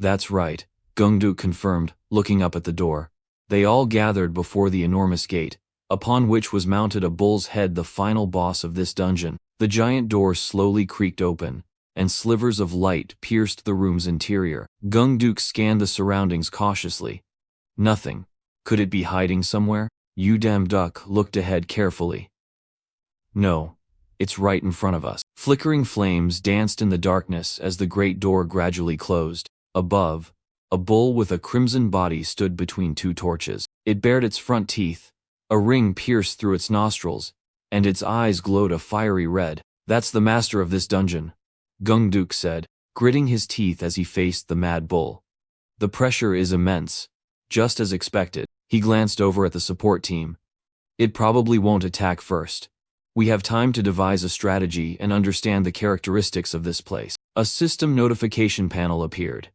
That's right, Gungduk confirmed, looking up at the door. They all gathered before the enormous gate, upon which was mounted a bull's head, the final boss of this dungeon. The giant door slowly creaked open, and slivers of light pierced the room's interior. Gungduk scanned the surroundings cautiously. Nothing. Could it be hiding somewhere? Udamduk looked ahead carefully. No, it's right in front of us. Flickering flames danced in the darkness as the great door gradually closed. Above, a bull with a crimson body stood between two torches. It bared its front teeth, a ring pierced through its nostrils, and its eyes glowed a fiery red. That's the master of this dungeon, Gungduk said, gritting his teeth as he faced the mad bull. The pressure is immense, just as expected. He glanced over at the support team. It probably won't attack first. We have time to devise a strategy and understand the characteristics of this place. A system notification panel appeared.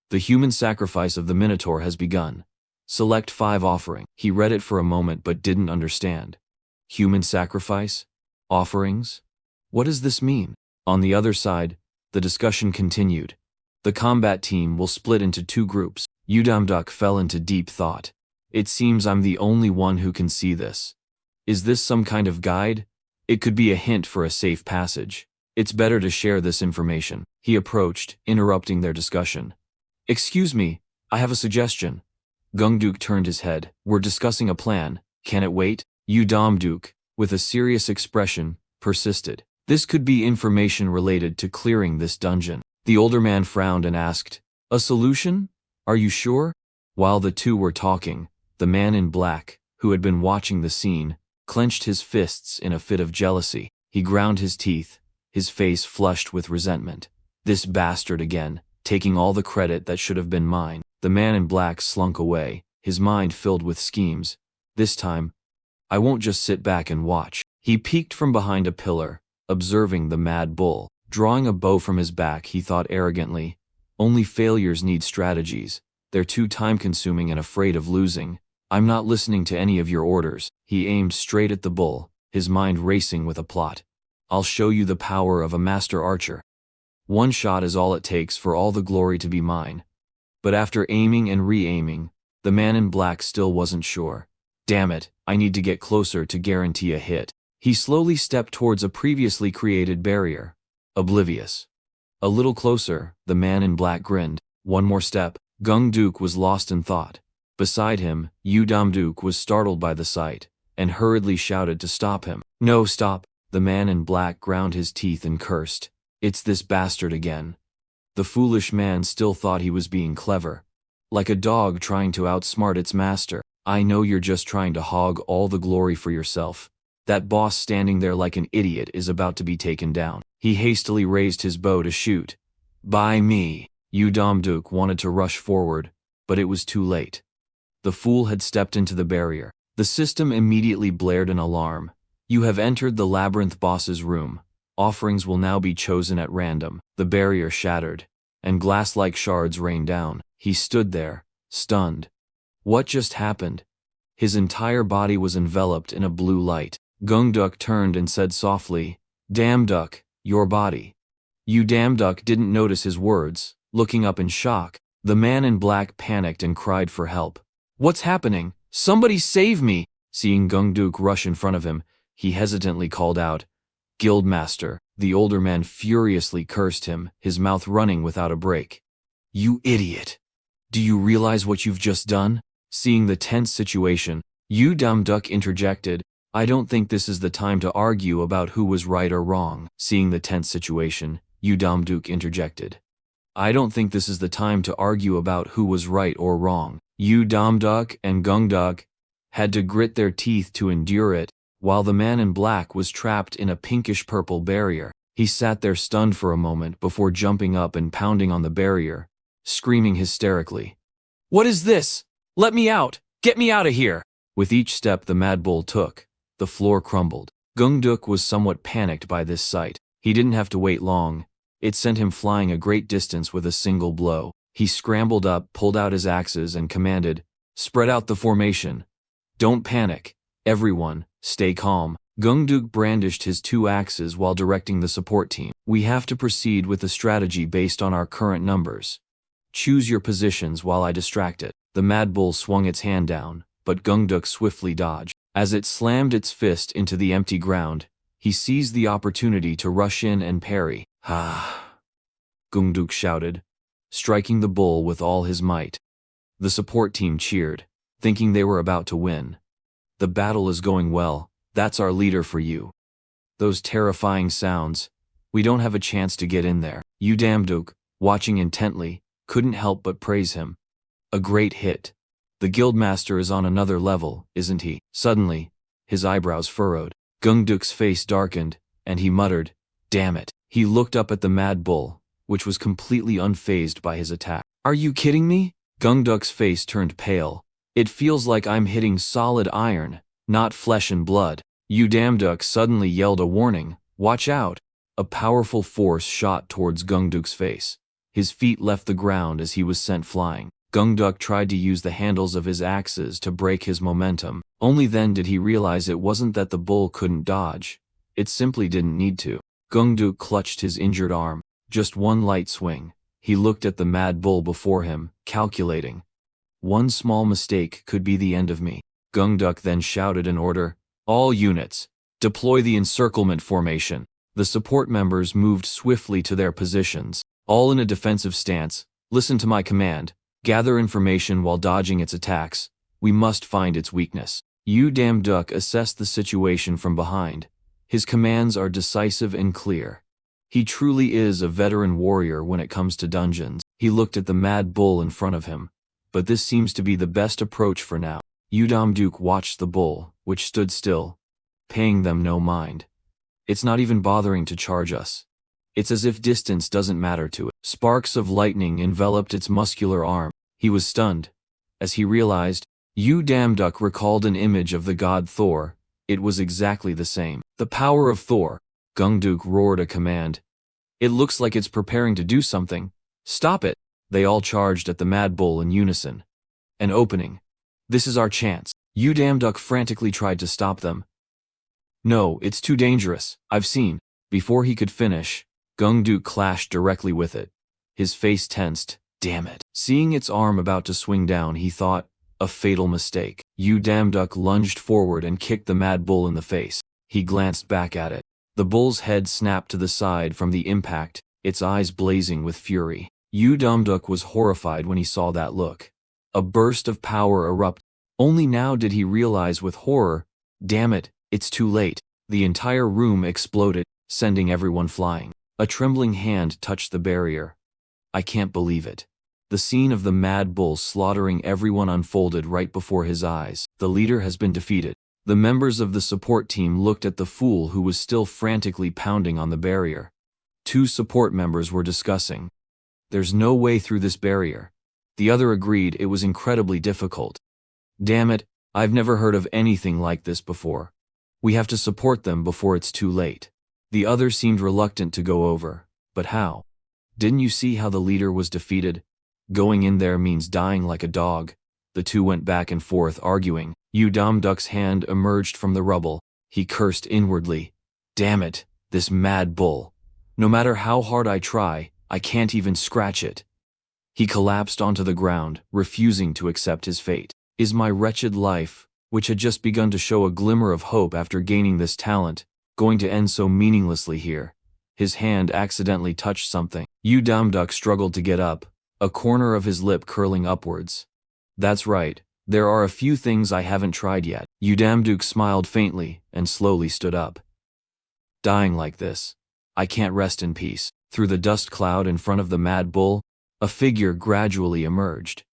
The human sacrifice of the Minotaur has begun. Select 5 offering. He read it for a moment but didn't understand. Human sacrifice? Offerings? What does this mean? On the other side, the discussion continued. The combat team will split into 2 groups. Udamduk fell into deep thought. It seems I'm the only one who can see this. Is this some kind of guide? It could be a hint for a safe passage. It's better to share this information. He approached, interrupting their discussion. Excuse me, I have a suggestion. Gungduk turned his head. We're discussing a plan. Can it wait? Udamduk, with a serious expression, persisted. This could be information related to clearing this dungeon. The older man frowned and asked, a solution? Are you sure? While the two were talking, the man in black, who had been watching the scene, clenched his fists in a fit of jealousy. He ground his teeth, his face flushed with resentment. This bastard again, taking all the credit that should have been mine. The man in black slunk away, his mind filled with schemes. This time, I won't just sit back and watch. He peeked from behind a pillar, observing the mad bull. Drawing a bow from his back, he thought arrogantly, only failures need strategies. They're too time-consuming and afraid of losing. I'm not listening to any of your orders. He aimed straight at the bull, his mind racing with a plot. I'll show you the power of a master archer. One shot is all it takes for all the glory to be mine. But after aiming and re-aiming, the man in black still wasn't sure. Damn it, I need to get closer to guarantee a hit. He slowly stepped towards a previously created barrier. Oblivious. A little closer, the man in black grinned. One more step. Gungduk was lost in thought. Beside him, Udamduk was startled by the sight, and hurriedly shouted to stop him. No, stop. The man in black ground his teeth and cursed. It's this bastard again. The foolish man still thought he was being clever. Like a dog trying to outsmart its master. I know you're just trying to hog all the glory for yourself. That boss standing there like an idiot is about to be taken down. He hastily raised his bow to shoot. By me. Udamduk wanted to rush forward, but it was too late. The fool had stepped into the barrier. The system immediately blared an alarm. You have entered the labyrinth boss's room. Offerings will now be chosen at random. The barrier shattered, and glass-like shards rained down. He stood there, stunned. What just happened? His entire body was enveloped in a blue light. Gungduk turned and said softly, Damduk, your body. Udamduk didn't notice his words, looking up in shock. The man in black panicked and cried for help. What's happening? Somebody save me! Seeing Gungduk rush in front of him, he hesitantly called out, Guildmaster. The older man furiously cursed him, his mouth running without a break. You idiot! Do you realize what you've just done? Seeing the tense situation, Udamduk interjected, I don't think this is the time to argue about who was right or wrong. Seeing the tense situation, Udamduk interjected. I don't think this is the time to argue about who was right or wrong. Udamduk and Gungduk had to grit their teeth to endure it, while the man in black was trapped in a pinkish-purple barrier. He sat there stunned for a moment before jumping up and pounding on the barrier, screaming hysterically. What is this? Let me out! Get me out of here! With each step the mad bull took, the floor crumbled. Gungduk was somewhat panicked by this sight. He didn't have to wait long. It sent him flying a great distance with a single blow. He scrambled up, pulled out his axes, and commanded, Spread out the formation. Don't panic. Everyone, stay calm. Gungduk brandished his 2 axes while directing the support team. We have to proceed with the strategy based on our current numbers. Choose your positions while I distract it. The Mad Bull swung its hand down, but Gungduk swiftly dodged. As it slammed its fist into the empty ground, he seized the opportunity to rush in and parry. "Ha!" Gungduk shouted, striking the bull with all his might. The support team cheered, thinking they were about to win. "The battle is going well, that's our leader for you." Those terrifying sounds. "We don't have a chance to get in there." Udamduk, watching intently, couldn't help but praise him. "A great hit. The guildmaster is on another level, isn't he?" Suddenly, his eyebrows furrowed. Gungduk's face darkened, and he muttered, "Damn it." He looked up at the Mad Bull, which was completely unfazed by his attack. "Are you kidding me?" Gungduk's face turned pale. "It feels like I'm hitting solid iron, not flesh and blood." Udamduk suddenly yelled a warning, "Watch out!" A powerful force shot towards Gungduk's face. His feet left the ground as he was sent flying. Gungduk tried to use the handles of his axes to break his momentum. Only then did he realize it wasn't that the bull couldn't dodge. It simply didn't need to. Gungduk clutched his injured arm. Just one light swing. He looked at the Mad Bull before him, calculating. One small mistake could be the end of me. Gungduk then shouted an order. "All units, deploy the encirclement formation." The support members moved swiftly to their positions, all in a defensive stance. "Listen to my command. Gather information while dodging its attacks. We must find its weakness." Udamduk assessed the situation from behind. His commands are decisive and clear. He truly is a veteran warrior when it comes to dungeons. He looked at the Mad Bull in front of him. But this seems to be the best approach for now. Udamduk watched the bull, which stood still, paying them no mind. It's not even bothering to charge us. It's as if distance doesn't matter to it. Sparks of lightning enveloped its muscular arm. He was stunned. As he realized, Udamduk recalled an image of the god Thor. It was exactly the same. "The power of Thor." Gungduk roared a command. "It looks like it's preparing to do something. Stop it." They all charged at the Mad Bull in unison. "An opening. This is our chance." Udamduk frantically tried to stop them. "No, it's too dangerous. I've seen." Before he could finish, Gungduk clashed directly with it. His face tensed. Damn it. Seeing its arm about to swing down, he thought, a fatal mistake. Udamduk lunged forward and kicked the Mad Bull in the face. He glanced back at it. The bull's head snapped to the side from the impact, its eyes blazing with fury. Udamduk was horrified when he saw that look. A burst of power erupted. Only now did he realize with horror, damn it, it's too late. The entire room exploded, sending everyone flying. A trembling hand touched the barrier. I can't believe it. The scene of the Mad Bull slaughtering everyone unfolded right before his eyes. The leader has been defeated. The members of the support team looked at the fool who was still frantically pounding on the barrier. Two support members were discussing. There's no way through this barrier. The other agreed it was incredibly difficult. Damn it, I've never heard of anything like this before. We have to support them before it's too late. The other seemed reluctant to go over. But how? Didn't you see how the leader was defeated? Going in there means dying like a dog. The two went back and forth arguing. Udamduk's hand emerged from the rubble. He cursed inwardly. Damn it, this Mad Bull. No matter how hard I try, I can't even scratch it. He collapsed onto the ground, refusing to accept his fate. Is my wretched life, which had just begun to show a glimmer of hope after gaining this talent, going to end so meaninglessly here? His hand accidentally touched something. Udamduk struggled to get up, a corner of his lip curling upwards. That's right, there are a few things I haven't tried yet. Udamduk smiled faintly and slowly stood up. Dying like this, I can't rest in peace. Through the dust cloud in front of the Mad Bull, a figure gradually emerged.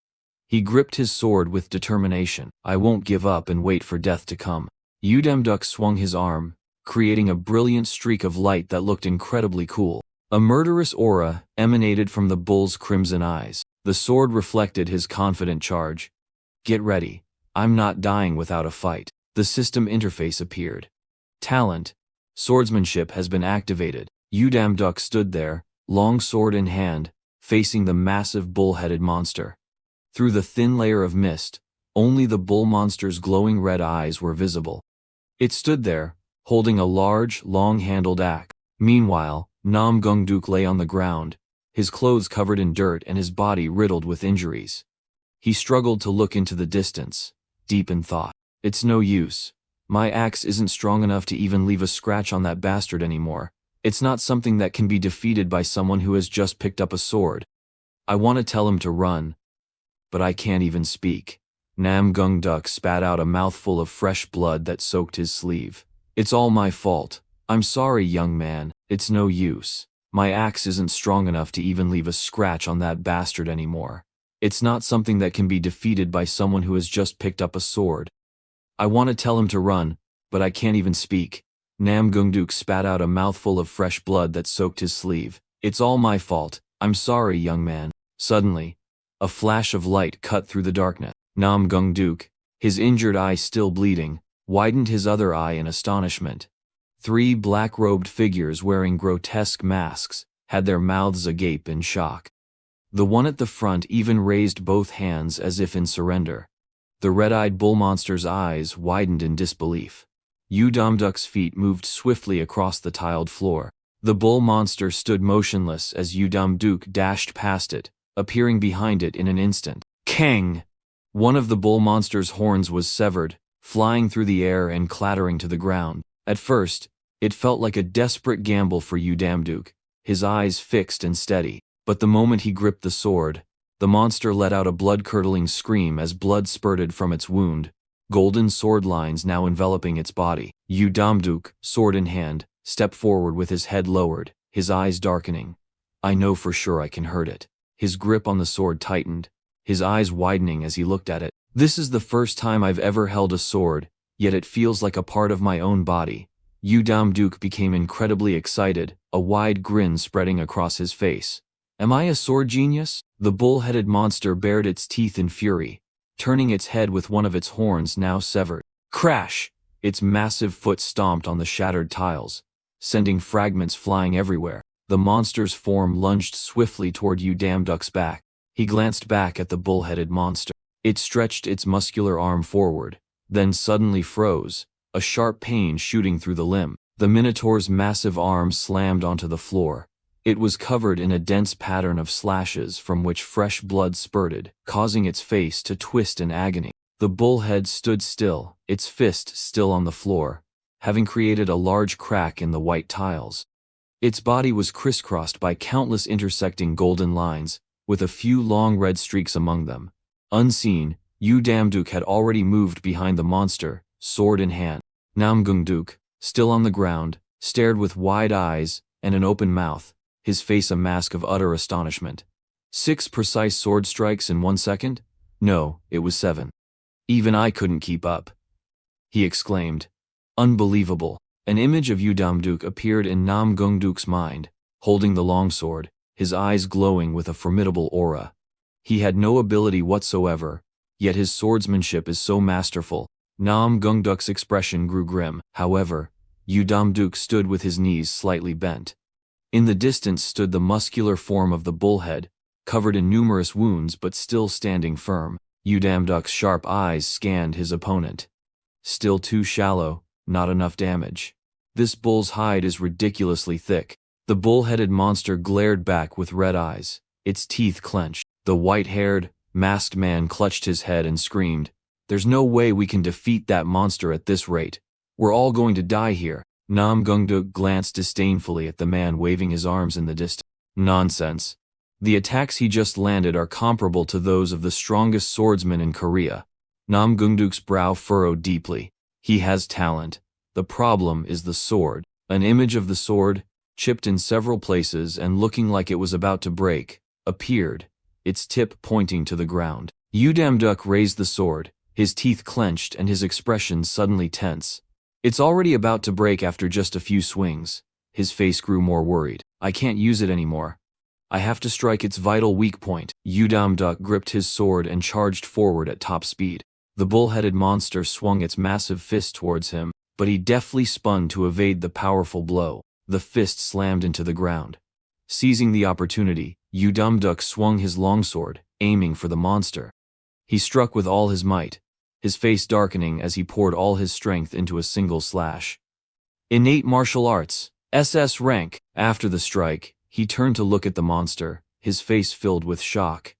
He gripped his sword with determination. I won't give up and wait for death to come. Udamduk swung his arm, creating a brilliant streak of light that looked incredibly cool. A murderous aura emanated from the bull's crimson eyes. The sword reflected his confident charge. Get ready. I'm not dying without a fight. The system interface appeared. Talent. Swordsmanship has been activated. Udamduk stood there, long sword in hand, facing the massive bull-headed monster. Through the thin layer of mist, only the bull monster's glowing red eyes were visible. It stood there, holding a large, long-handled axe. Meanwhile, Nam Gungduk lay on the ground, his clothes covered in dirt and his body riddled with injuries. He struggled to look into the distance, deep in thought. It's no use. My axe isn't strong enough to even leave a scratch on that bastard anymore. It's not something that can be defeated by someone who has just picked up a sword. I want to tell him to run, but I can't even speak. Nam Gung Duk spat out a mouthful of fresh blood that soaked his sleeve. It's all my fault. I'm sorry, young man. It's no use. My axe isn't strong enough to even leave a scratch on that bastard anymore. It's not something that can be defeated by someone who has just picked up a sword. I want to tell him to run, but I can't even speak. Nam Gung Duk spat out a mouthful of fresh blood that soaked his sleeve. It's all my fault. I'm sorry, young man. Suddenly, a flash of light cut through the darkness. Nam Gung Duk, his injured eye still bleeding, widened his other eye in astonishment. 3 black-robed figures wearing grotesque masks had their mouths agape in shock. The one at the front even raised both hands as if in surrender. The red-eyed bull monster's eyes widened in disbelief. Udamduk's feet moved swiftly across the tiled floor. The bull monster stood motionless as Udamduk dashed past it, appearing behind it in an instant. Kang! One of the bull monster's horns was severed, flying through the air and clattering to the ground. At first, it felt like a desperate gamble for Udamduk, his eyes fixed and steady. But the moment he gripped the sword, the monster let out a blood-curdling scream as blood spurted from its wound, golden sword lines now enveloping its body. Udamduk, sword in hand, stepped forward with his head lowered, his eyes darkening. I know for sure I can hurt it. His grip on the sword tightened, his eyes widening as he looked at it. This is the first time I've ever held a sword, yet it feels like a part of my own body. Udamduk became incredibly excited, a wide grin spreading across his face. Am I a sword genius? The bull-headed monster bared its teeth in fury, turning its head with one of its horns now severed. Crash! Its massive foot stomped on the shattered tiles, sending fragments flying everywhere. The monster's form lunged swiftly toward Udamduk's back. He glanced back at the bull-headed monster. It stretched its muscular arm forward, then suddenly froze, a sharp pain shooting through the limb. The Minotaur's massive arm slammed onto the floor. It was covered in a dense pattern of slashes from which fresh blood spurted, causing its face to twist in agony. The bullhead stood still, its fist still on the floor, having created a large crack in the white tiles. Its body was crisscrossed by countless intersecting golden lines, with a few long red streaks among them. Unseen, Udamduk had already moved behind the monster, sword in hand. Nam Gung Duk, still on the ground, stared with wide eyes and an open mouth, his face a mask of utter astonishment. 6 precise sword strikes in 1 second? No, it was 7. Even I couldn't keep up. He exclaimed. Unbelievable. An image of Udamduk appeared in Nam Gung Duk's mind, holding the longsword, his eyes glowing with a formidable aura. He had no ability whatsoever, yet his swordsmanship is so masterful. Nam Gung Duk's expression grew grim. However, Udamduk stood with his knees slightly bent. In the distance stood the muscular form of the bullhead, covered in numerous wounds but still standing firm. Udamduk's sharp eyes scanned his opponent. Still too shallow, not enough damage. This bull's hide is ridiculously thick. The bull-headed monster glared back with red eyes, its teeth clenched. The white-haired, masked man clutched his head and screamed, "There's no way we can defeat that monster at this rate. We're all going to die here." Nam Gung Duk glanced disdainfully at the man waving his arms in the distance. Nonsense. The attacks he just landed are comparable to those of the strongest swordsman in Korea. Nam Gung Duk's brow furrowed deeply. He has talent. The problem is the sword. An image of the sword, chipped in several places and looking like it was about to break, appeared, its tip pointing to the ground. Udamduk raised the sword, his teeth clenched and his expression suddenly tense. It's already about to break after just a few swings. His face grew more worried. I can't use it anymore. I have to strike its vital weak point. Udamduk gripped his sword and charged forward at top speed. The bull-headed monster swung its massive fist towards him, but he deftly spun to evade the powerful blow. The fist slammed into the ground. Seizing the opportunity, Udamduk swung his longsword, aiming for the monster. He struck with all his might, his face darkening as he poured all his strength into a single slash. Innate martial arts, SS rank. After the strike, He turned to look at the monster, his face filled with shock.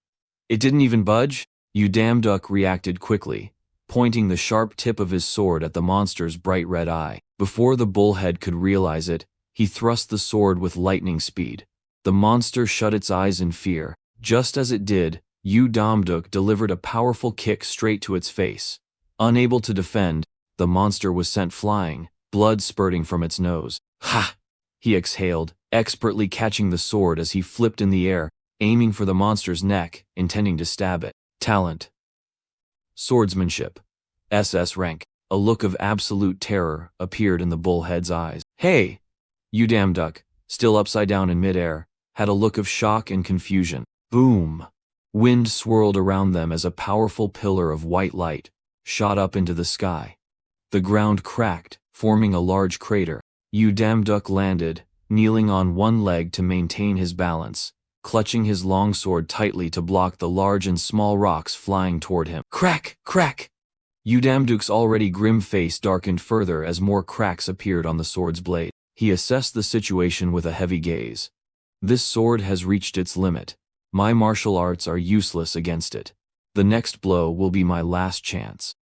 It didn't even budge? Duck reacted quickly, pointing the sharp tip of his sword at the monster's bright red eye. Before the bullhead could realize it, he thrust the sword with lightning speed. The monster shut its eyes in fear. Just as it did, Duck delivered a powerful kick straight to its face. Unable to defend, the monster was sent flying, blood spurting from its nose. Ha! He exhaled, expertly catching the sword as he flipped in the air, aiming for the monster's neck, intending to stab it. Talent. Swordsmanship. SS rank. A look of absolute terror appeared in the bullhead's eyes. Hey! Duck, still upside down in midair, had a look of shock and confusion. Boom! Wind swirled around them as a powerful pillar of white light shot up into the sky. The ground cracked, forming a large crater. Duck landed, kneeling on one leg to maintain his balance, clutching his longsword tightly to block the large and small rocks flying toward him. Crack! Crack! Duck's already grim face darkened further as more cracks appeared on the sword's blade. He assessed the situation with a heavy gaze. This sword has reached its limit. My martial arts are useless against it. The next blow will be my last chance.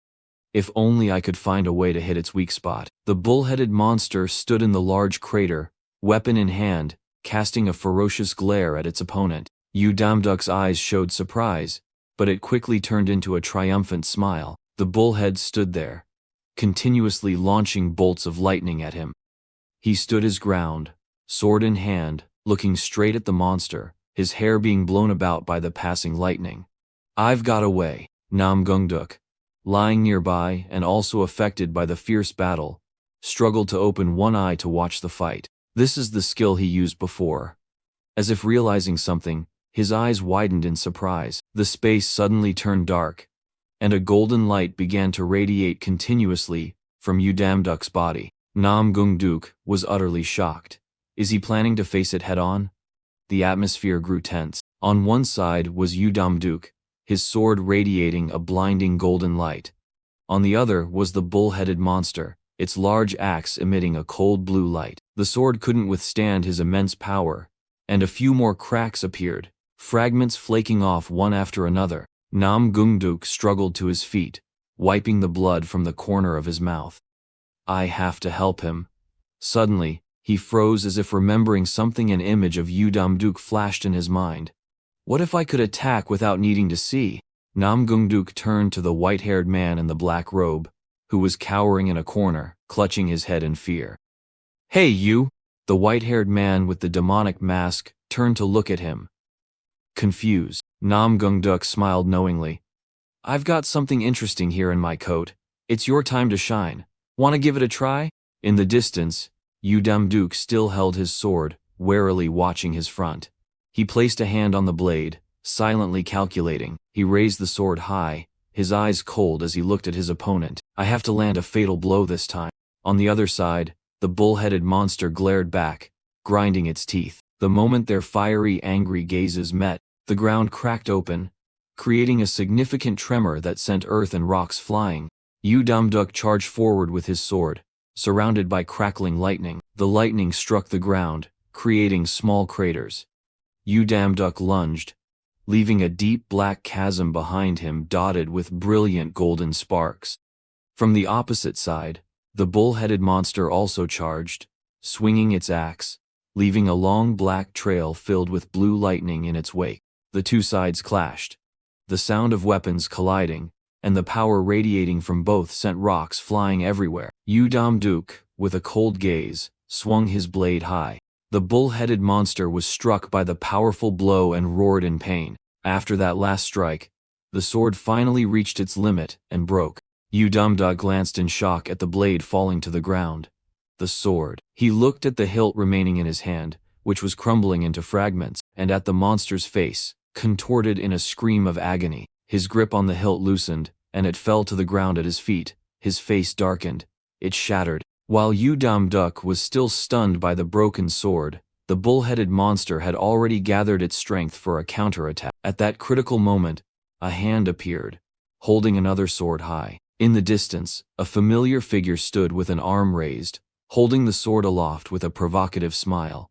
If only I could find a way to hit its weak spot. The bull-headed monster stood in the large crater, weapon in hand, casting a ferocious glare at its opponent. Duck's eyes showed surprise, but it quickly turned into a triumphant smile. The bullhead stood there, continuously launching bolts of lightning at him. He stood his ground, sword in hand, looking straight at the monster, his hair being blown about by the passing lightning. I've got away. Duck, lying nearby and also affected by the fierce battle, struggled to open one eye to watch the fight. This is the skill he used before. As if realizing something, his eyes widened in surprise. The space suddenly turned dark, and a golden light began to radiate continuously from Duck's body. Duck was utterly shocked. Is he planning to face it head-on? The atmosphere grew tense. On one side was Duck, his sword radiating a blinding golden light. On the other was the bull-headed monster, its large axe emitting a cold blue light. The sword couldn't withstand his immense power, and a few more cracks appeared, fragments flaking off one after another. Duck struggled to his feet, wiping the blood from the corner of his mouth. I have to help him. Suddenly, he froze as if remembering something. An image of Duck flashed in his mind. What if I could attack without needing to see? Duck turned to the white-haired man in the black robe, who was cowering in a corner, clutching his head in fear. Hey you! The white-haired man with the demonic mask turned to look at him. Confused, Duck smiled knowingly. I've got something interesting here in my coat. It's your time to shine. Want to give it a try? In the distance, Duck still held his sword, warily watching his front. He placed a hand on the blade, silently calculating. He raised the sword high, his eyes cold as he looked at his opponent. I have to land a fatal blow this time. On the other side, the bull-headed monster glared back, grinding its teeth. The moment their fiery, angry gazes met, the ground cracked open, creating a significant tremor that sent earth and rocks flying. Duck charged forward with his sword, surrounded by crackling lightning. The lightning struck the ground, creating small craters. Duck lunged, leaving a deep black chasm behind him dotted with brilliant golden sparks. From the opposite side, the bull-headed monster also charged, swinging its axe, leaving a long black trail filled with blue lightning in its wake. The two sides clashed. The sound of weapons colliding, and the power radiating from both sent rocks flying everywhere. Duck, with a cold gaze, swung his blade high. The bull-headed monster was struck by the powerful blow and roared in pain. After that last strike, the sword finally reached its limit and broke. Duck glanced in shock at the blade falling to the ground. The sword. He looked at the hilt remaining in his hand, which was crumbling into fragments, and at the monster's face, contorted in a scream of agony. His grip on the hilt loosened, and it fell to the ground at his feet. His face darkened. It shattered. While Duck was still stunned by the broken sword, the bull-headed monster had already gathered its strength for a counterattack. At that critical moment, a hand appeared, holding another sword high. In the distance, a familiar figure stood with an arm raised, holding the sword aloft with a provocative smile.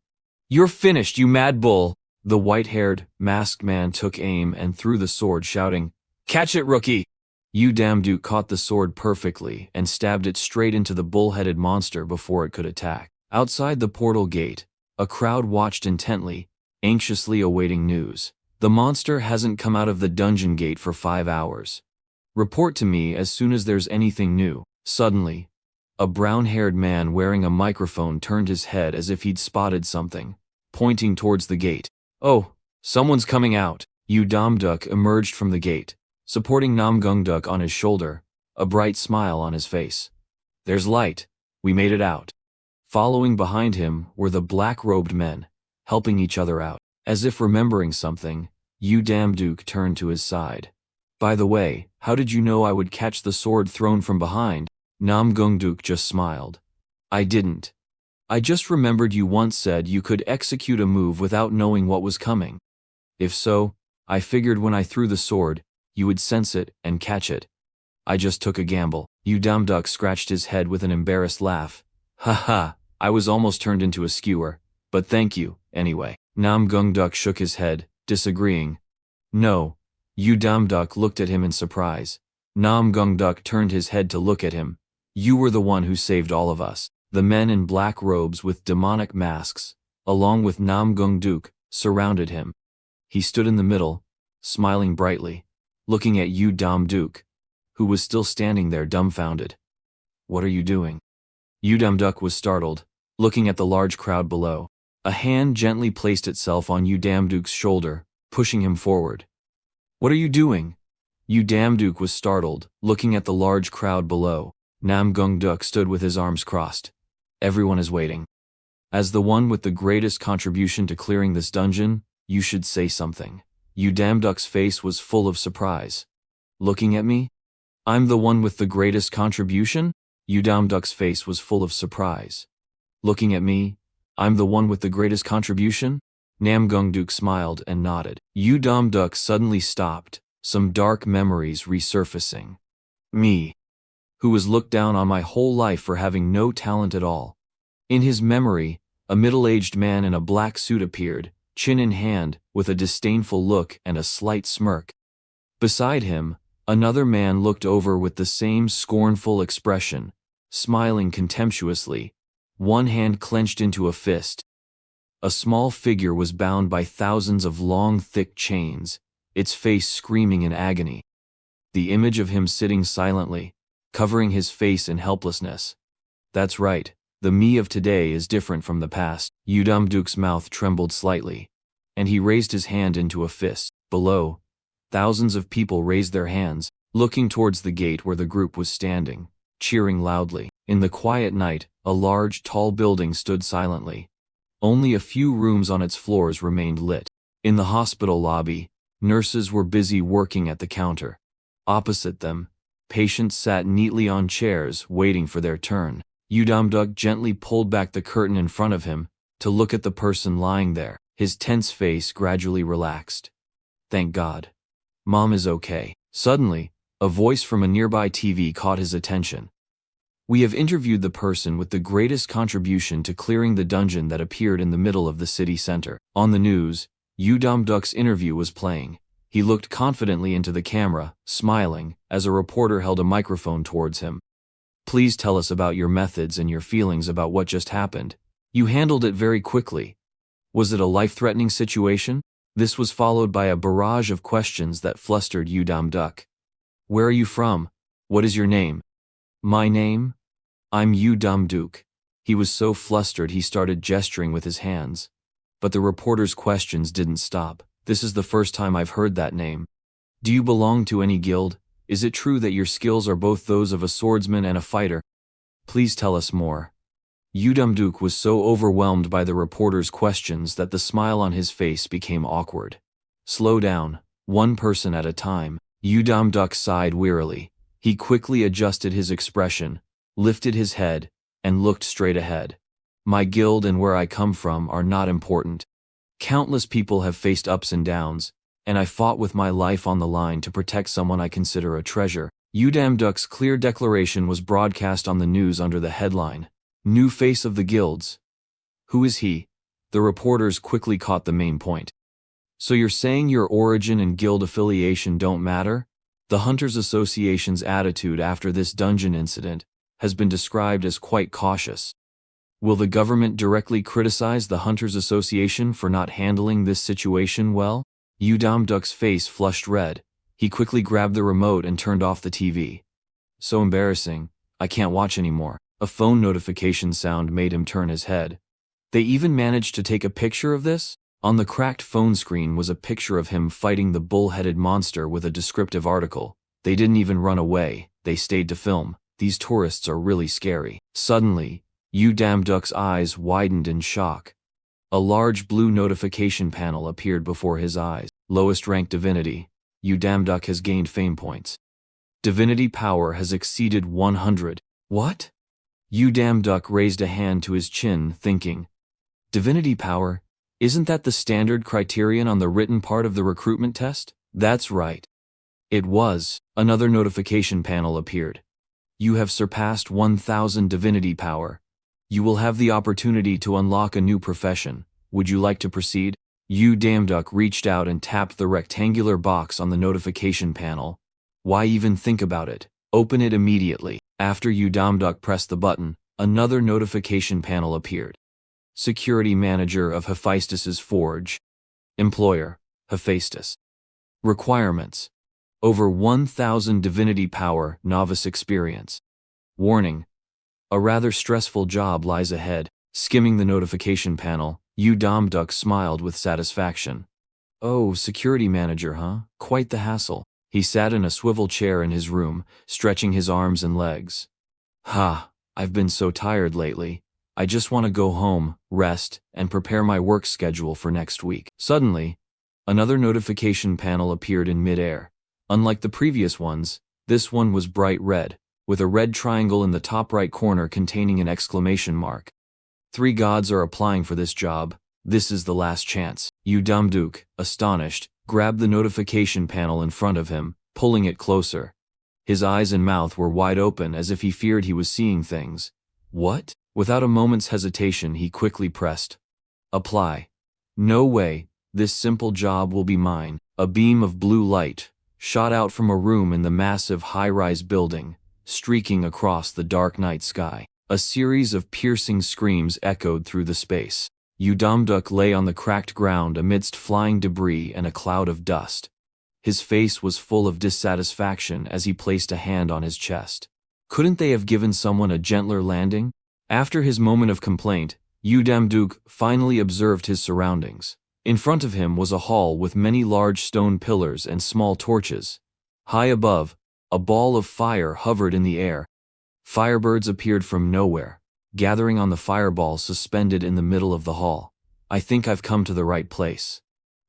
You're finished, you mad bull! The white-haired, masked man took aim and threw the sword, shouting, "Catch it, rookie!" Yu Damduke caught the sword perfectly and stabbed it straight into the bull-headed monster before it could attack. Outside the portal gate, a crowd watched intently, anxiously awaiting news. The monster hasn't come out of the dungeon gate for 5 hours. Report to me as soon as there's anything new. Suddenly, a brown-haired man wearing a microphone turned his head as if he'd spotted something, pointing towards the gate. "Oh, someone's coming out." Yu Damduke emerged from the gate, supporting Namgungduk on his shoulder, a bright smile on his face. "There's light. We made it out." Following behind him were the black-robed men, helping each other out. As if remembering something, Yu Damduke turned to his side. "By the way, how did you know I would catch the sword thrown from behind?" Namgungduk just smiled. "I didn't. I just remembered you once said you could execute a move without knowing what was coming. If so, I figured when I threw the sword, you would sense it and catch it. I just took a gamble." Yu Damduke scratched his head with an embarrassed laugh. "Ha ha, I was almost turned into a skewer, but thank you, anyway." Namgungduk shook his head, disagreeing. "No." Yu Damduke looked at him in surprise. Namgungduk turned his head to look at him. "You were the one who saved all of us." The men in black robes with demonic masks, along with Namgungduk, surrounded him. He stood in the middle, smiling brightly, looking at Yu Damduke, who was still standing there dumbfounded. "What are you doing?" Yu Damduke was startled, looking at the large crowd below. A hand gently placed itself on Yu Damduke's shoulder, pushing him forward. "What are you doing?" Yu Damduke was startled, looking at the large crowd below. Namgungduk stood with his arms crossed. "Everyone is waiting. As the one with the greatest contribution to clearing this dungeon, you should say something." Yu Damduke's face was full of surprise. "Looking at me? I'm the one with the greatest contribution?" Yu Damduke's face was full of surprise. "Looking at me? I'm the one with the greatest contribution?" Namgungduk smiled and nodded. Yu Damduke suddenly stopped, some dark memories resurfacing. "Me, who was looked down on my whole life for having no talent at all." In his memory, a middle-aged man in a black suit appeared, chin in hand, with a disdainful look and a slight smirk. Beside him, another man looked over with the same scornful expression, smiling contemptuously, one hand clenched into a fist. A small figure was bound by thousands of long, thick chains, its face screaming in agony. The image of him sitting silently, covering his face in helplessness. That's right, the me of today is different from the past. Yu Damduke's mouth trembled slightly, and he raised his hand into a fist. Below, thousands of people raised their hands, looking towards the gate where the group was standing, cheering loudly. In the quiet night, a large, tall building stood silently. Only a few rooms on its floors remained lit. In the hospital lobby, nurses were busy working at the counter. Opposite them, patients sat neatly on chairs, waiting for their turn. Yu Damduke gently pulled back the curtain in front of him to look at the person lying there. His tense face gradually relaxed. "Thank God. Mom is okay." Suddenly, a voice from a nearby TV caught his attention. "We have interviewed the person with the greatest contribution to clearing the dungeon that appeared in the middle of the city center." On the news, Yu Damduke's interview was playing. He looked confidently into the camera, smiling, as a reporter held a microphone towards him. "Please tell us about your methods and your feelings about what just happened. You handled it very quickly. Was it a life-threatening situation?" This was followed by a barrage of questions that flustered Yu Damduke. "Where are you from? What is your name?" "My name? I'm Yu Damduke." He was so flustered he started gesturing with his hands. But the reporter's questions didn't stop. "This is the first time I've heard that name. Do you belong to any guild? Is it true that your skills are both those of a swordsman and a fighter? Please tell us more." Yu Damduke was so overwhelmed by the reporter's questions that the smile on his face became awkward. "Slow down, one person at a time." Yu Damduke sighed wearily. He quickly adjusted his expression, lifted his head, and looked straight ahead. "My guild and where I come from are not important. Countless people have faced ups and downs, and I fought with my life on the line to protect someone I consider a treasure." Yu Damduke's clear declaration was broadcast on the news under the headline, "New Face of the Guilds." "Who is he?" The reporters quickly caught the main point. So you're saying your origin and guild affiliation don't matter? The Hunters Association's attitude after this dungeon incident has been described as quite cautious. Will the government directly criticize the Hunters Association for not handling this situation well? Udamduk's face flushed red. He quickly grabbed the remote and turned off the TV. So embarrassing, I can't watch anymore. A phone notification sound made him turn his head. They even managed to take a picture of this? On the cracked phone screen was a picture of him fighting the bull-headed monster with a descriptive article. They didn't even run away, they stayed to film. These tourists are really scary. Suddenly, Udamduk's eyes widened in shock. A large blue notification panel appeared before his eyes. Lowest rank divinity. Udamduk has gained fame points. Divinity power has exceeded 100. What? Udamduk raised a hand to his chin, thinking. Divinity power? Isn't that the standard criterion on the written part of the recruitment test? That's right. It was. Another notification panel appeared. You have surpassed 1,000 divinity power. You will have the opportunity to unlock a new profession. Would you like to proceed? Udamduk reached out and tapped the rectangular box on the notification panel. Why even think about it? Open it immediately. After Udamduk pressed the button, another notification panel appeared. Security Manager of Hephaestus's Forge. Employer, Hephaestus. Requirements. Over 1,000 divinity power, novice experience. Warning. A rather stressful job lies ahead. Skimming the notification panel, Udamduk smiled with satisfaction. Oh, security manager, huh? Quite the hassle. He sat in a swivel chair in his room, stretching his arms and legs. I've been so tired lately. I just want to go home, rest, and prepare my work schedule for next week. Suddenly, another notification panel appeared in mid-air. Unlike the previous ones, this one was bright red, with a red triangle in the top right corner containing an exclamation mark. 3 gods are applying for this job. This is the last chance. Udamduk, astonished, grabbed the notification panel in front of him, pulling it closer. His eyes and mouth were wide open as if he feared he was seeing things. What? Without a moment's hesitation, he quickly pressed apply. No way, this simple job will be mine. A beam of blue light shot out from a room in the massive high-rise building, streaking across the dark night sky. A series of piercing screams echoed through the space. Udamduk lay on the cracked ground amidst flying debris and a cloud of dust. His face was full of dissatisfaction as he placed a hand on his chest. Couldn't they have given someone a gentler landing? After his moment of complaint, Udamduk finally observed his surroundings. In front of him was a hall with many large stone pillars and small torches. High above, a ball of fire hovered in the air. Firebirds appeared from nowhere, gathering on the fireball suspended in the middle of the hall. I think I've come to the right place.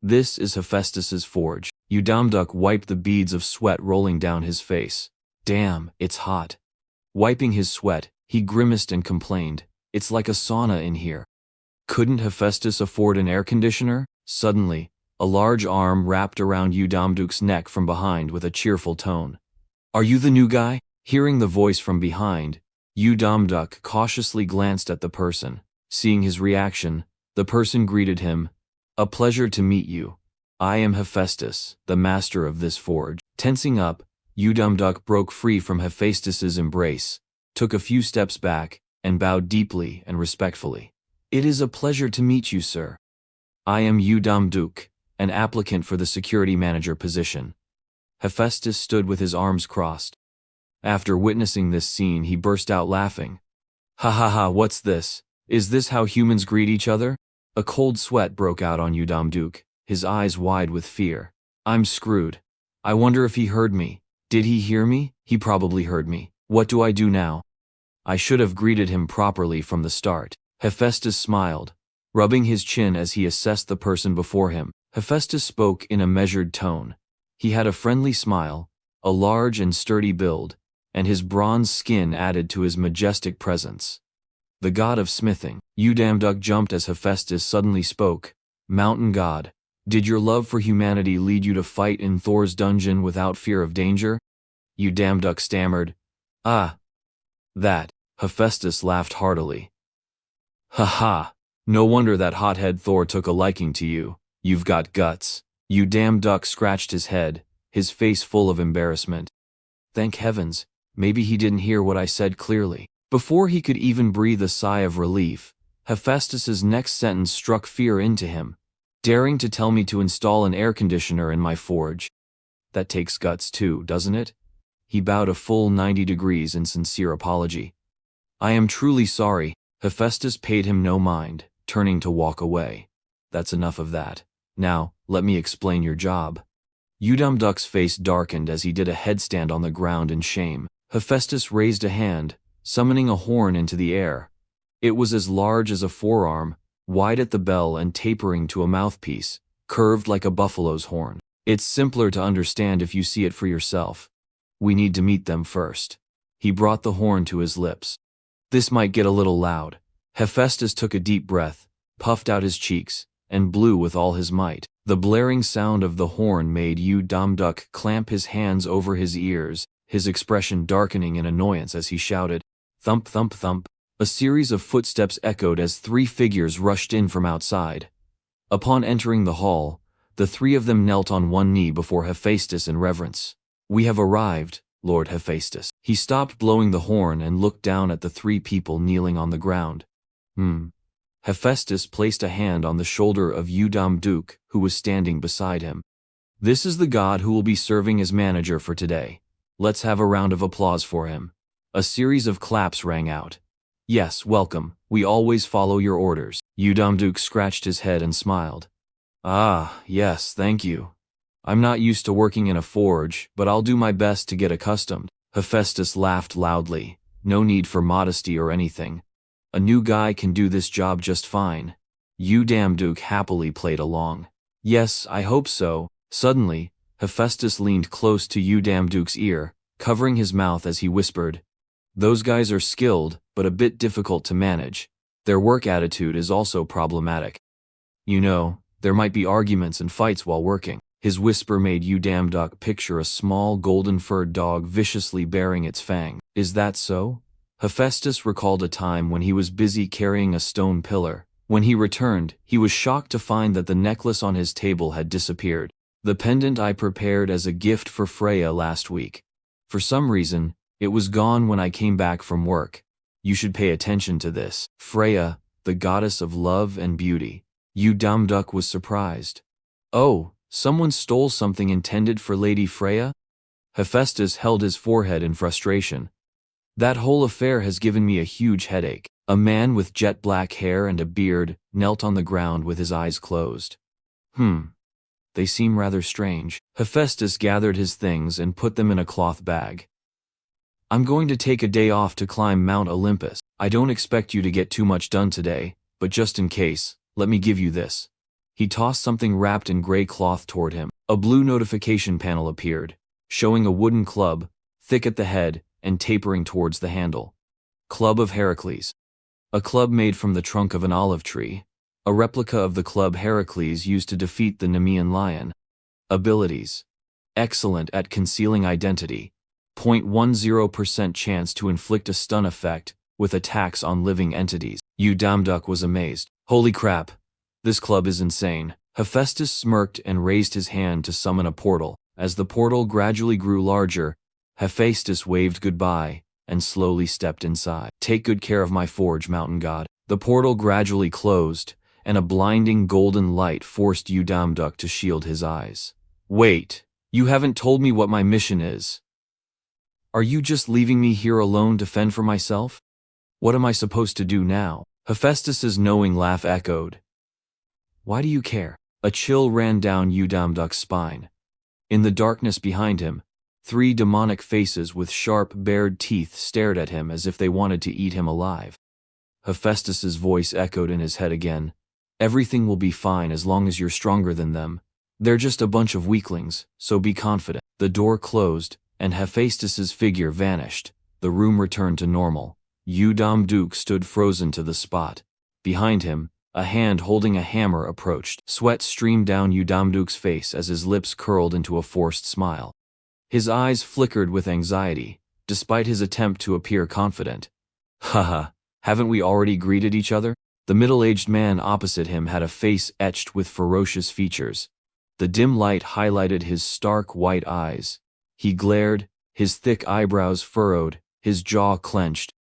This is Hephaestus's forge. Udamduk wiped the beads of sweat rolling down his face. Damn, it's hot. Wiping his sweat, he grimaced and complained. It's like a sauna in here. Couldn't Hephaestus afford an air conditioner? Suddenly, a large arm wrapped around Udamduk's neck from behind with a cheerful tone. Are you the new guy? Hearing the voice from behind, Udamduk cautiously glanced at the person. Seeing his reaction, the person greeted him. A pleasure to meet you. I am Hephaestus, the master of this forge. Tensing up, Udamduk broke free from Hephaestus's embrace, took a few steps back, and bowed deeply and respectfully. It is a pleasure to meet you, sir. I am Udamduk, an applicant for the security manager position. Hephaestus stood with his arms crossed. After witnessing this scene, he burst out laughing. Ha ha ha, what's this? Is this how humans greet each other? A cold sweat broke out on Udamduk, his eyes wide with fear. I'm screwed. I wonder if he heard me. Did he hear me? He probably heard me. What do I do now? I should have greeted him properly from the start. Hephaestus smiled, rubbing his chin as he assessed the person before him. Hephaestus spoke in a measured tone. He had a friendly smile, a large and sturdy build, and his bronze skin added to his majestic presence. The god of smithing. Udamduk jumped as Hephaestus suddenly spoke. Mountain god, did your love for humanity lead you to fight in Thor's dungeon without fear of danger? Udamduk stammered. Ah. That. Hephaestus laughed heartily. Ha ha. No wonder that hothead Thor took a liking to you. You've got guts. You damn duck scratched his head, his face full of embarrassment. Thank heavens, maybe he didn't hear what I said clearly. Before he could even breathe a sigh of relief, Hephaestus's next sentence struck fear into him. Daring to tell me to install an air conditioner in my forge. That takes guts too, doesn't it? He bowed a full 90 degrees in sincere apology. I am truly sorry. Hephaestus paid him no mind, turning to walk away. That's enough of that. Now, let me explain your job. Udamduck's face darkened as he did a headstand on the ground in shame. Hephaestus raised a hand, summoning a horn into the air. It was as large as a forearm, wide at the bell and tapering to a mouthpiece, curved like a buffalo's horn. It's simpler to understand if you see it for yourself. We need to meet them first. He brought the horn to his lips. This might get a little loud. Hephaestus took a deep breath, puffed out his cheeks, and blew with all his might. The blaring sound of the horn made Udamduck clamp his hands over his ears, his expression darkening in annoyance as he shouted, "Thump, thump, thump." A series of footsteps echoed as 3 figures rushed in from outside. Upon entering the hall, the 3 of them knelt on one knee before Hephaestus in reverence. "We have arrived, Lord Hephaestus." He stopped blowing the horn and looked down at the 3 people kneeling on the ground. Hephaestus placed a hand on the shoulder of Udamduck, who was standing beside him. "This is the god who will be serving as manager for today. Let's have a round of applause for him." A series of claps rang out. "Yes, welcome. We always follow your orders." Udamduck scratched his head and smiled. "Ah, yes, thank you. I'm not used to working in a forge, but I'll do my best to get accustomed." Hephaestus laughed loudly. No need for modesty or anything. A new guy can do this job just fine. Udamduck happily played along. "Yes, I hope so." Suddenly, Hephaestus leaned close to Udamduck's ear, covering his mouth as he whispered, "Those guys are skilled, but a bit difficult to manage. Their work attitude is also problematic. You know, there might be arguments and fights while working." His whisper made Udamduck picture a small golden-furred dog viciously baring its fang. "Is that so?" Hephaestus recalled a time when he was busy carrying a stone pillar. When he returned, he was shocked to find that the necklace on his table had disappeared. "The pendant I prepared as a gift for Freya last week. For some reason, it was gone when I came back from work. You should pay attention to this." Freya, the goddess of love and beauty. Udamduck was surprised. "Oh, someone stole something intended for Lady Freya?" Hephaestus held his forehead in frustration. "That whole affair has given me a huge headache." A man with jet black hair and a beard knelt on the ground with his eyes closed. They seem rather strange." Hephaestus gathered his things and put them in a cloth bag. "I'm going to take a day off to climb Mount Olympus. I don't expect you to get too much done today, but just in case, let me give you this." He tossed something wrapped in gray cloth toward him. A blue notification panel appeared, showing a wooden club, thick at the head and tapering towards the handle. Club of Heracles. A club made from the trunk of an olive tree. A replica of the club Heracles used to defeat the Nemean lion. Abilities. Excellent at concealing identity. 0.10% chance to inflict a stun effect with attacks on living entities. Udamduck was amazed. "Holy crap. This club is insane." Hephaestus smirked and raised his hand to summon a portal. As the portal gradually grew larger, Hephaestus waved goodbye and slowly stepped inside. "Take good care of my forge, mountain god." The portal gradually closed, and a blinding golden light forced Udamduck to shield his eyes. "Wait, you haven't told me what my mission is. Are you just leaving me here alone to fend for myself? What am I supposed to do now?" Hephaestus's knowing laugh echoed. "Why do you care?" A chill ran down Udamduck's spine. In the darkness behind him, 3 demonic faces with sharp, bared teeth stared at him as if they wanted to eat him alive. Hephaestus's voice echoed in his head again. "Everything will be fine as long as you're stronger than them. They're just a bunch of weaklings, so be confident." The door closed, and Hephaestus's figure vanished. The room returned to normal. Udamduck stood frozen to the spot. Behind him, a hand holding a hammer approached. Sweat streamed down Udamduck's face as his lips curled into a forced smile. His eyes flickered with anxiety, despite his attempt to appear confident. "Haha, haven't we already greeted each other?" The middle-aged man opposite him had a face etched with ferocious features. The dim light highlighted his stark white eyes. He glared, his thick eyebrows furrowed, his jaw clenched.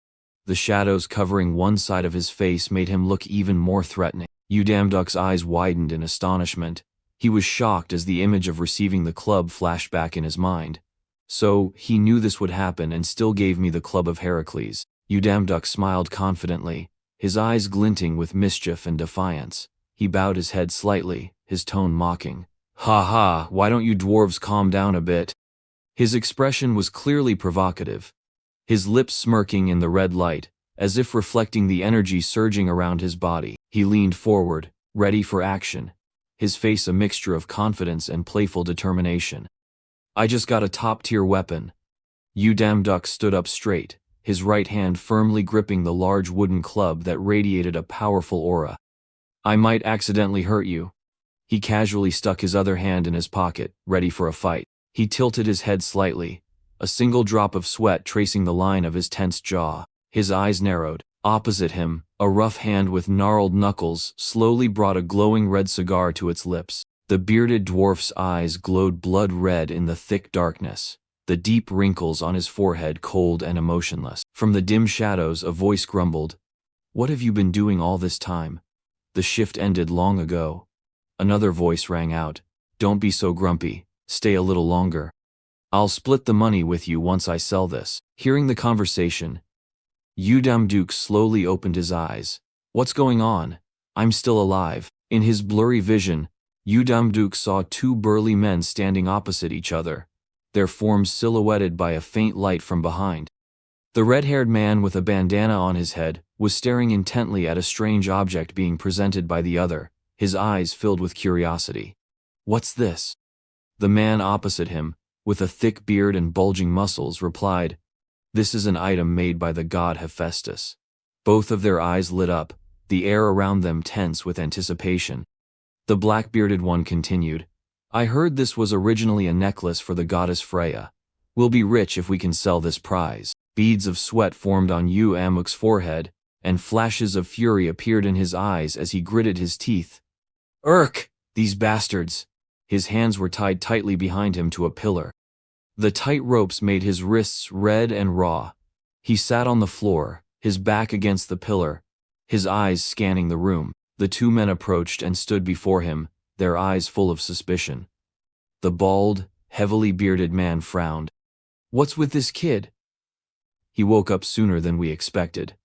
The shadows covering one side of his face made him look even more threatening. Udamduk's eyes widened in astonishment. He was shocked as the image of receiving the club flashed back in his mind. So, he knew this would happen and still gave me the club of Heracles. Udamduk smiled confidently, his eyes glinting with mischief and defiance. He bowed his head slightly, his tone mocking. "Ha ha, why don't you dwarves calm down a bit?" His expression was clearly provocative, his lips smirking in the red light, as if reflecting the energy surging around his body. He leaned forward, ready for action, his face a mixture of confidence and playful determination. "I just got a top-tier weapon." Udamduk stood up straight, his right hand firmly gripping the large wooden club that radiated a powerful aura. "I might accidentally hurt you." He casually stuck his other hand in his pocket, ready for a fight. He tilted his head slightly, a single drop of sweat tracing the line of his tense jaw. His eyes narrowed. Opposite him, a rough hand with gnarled knuckles slowly brought a glowing red cigar to its lips. The bearded dwarf's eyes glowed blood red in the thick darkness, the deep wrinkles on his forehead cold and emotionless. From the dim shadows, a voice grumbled, "What have you been doing all this time? The shift ended long ago." Another voice rang out, "Don't be so grumpy, stay a little longer. I'll split the money with you once I sell this." Hearing the conversation, Udamduk slowly opened his eyes. "What's going on? I'm still alive." In his blurry vision, Udamduk saw two burly men standing opposite each other, their forms silhouetted by a faint light from behind. The red-haired man with a bandana on his head was staring intently at a strange object being presented by the other, his eyes filled with curiosity. "What's this?" The man opposite him, with a thick beard and bulging muscles, replied, "This is an item made by the god Hephaestus." Both of their eyes lit up, the air around them tense with anticipation. The black-bearded one continued, "I heard this was originally a necklace for the goddess Freya. We'll be rich if we can sell this prize." Beads of sweat formed on Amuk's forehead, and flashes of fury appeared in his eyes as he gritted his teeth. "Urk! These bastards!" His hands were tied tightly behind him to a pillar. The tight ropes made his wrists red and raw. He sat on the floor, his back against the pillar, his eyes scanning the room. The two men approached and stood before him, their eyes full of suspicion. The bald, heavily bearded man frowned. "What's with this kid?" "He woke up sooner than we expected."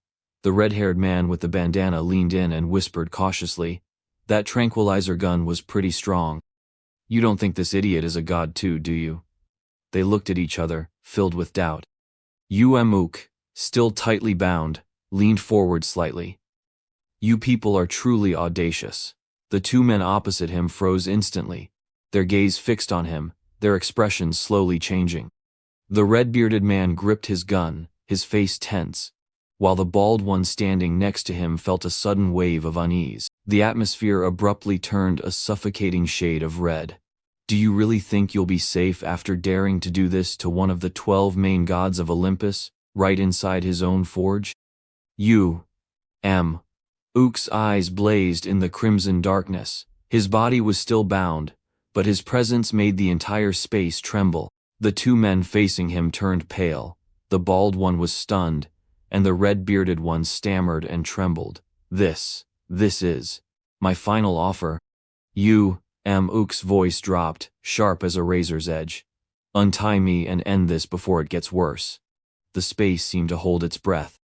The red-haired man with the bandana leaned in and whispered cautiously, "That tranquilizer gun was pretty strong. You don't think this idiot is a god too, do you?" They looked at each other, filled with doubt. Amuk, still tightly bound, leaned forward slightly. "You people are truly audacious." The two men opposite him froze instantly, their gaze fixed on him, their expressions slowly changing. The red-bearded man gripped his gun, his face tense, while the bald one standing next to him felt a sudden wave of unease. The atmosphere abruptly turned a suffocating shade of red. "Do you really think you'll be safe after daring to do this to one of the 12 main gods of Olympus, right inside his own forge?" Uk's eyes blazed in the crimson darkness. His body was still bound, but his presence made the entire space tremble. The two men facing him turned pale. The bald one was stunned, and the red-bearded one stammered and trembled. This is my final offer." Uk's voice dropped, sharp as a razor's edge. "Untie me and end this before it gets worse." The space seemed to hold its breath.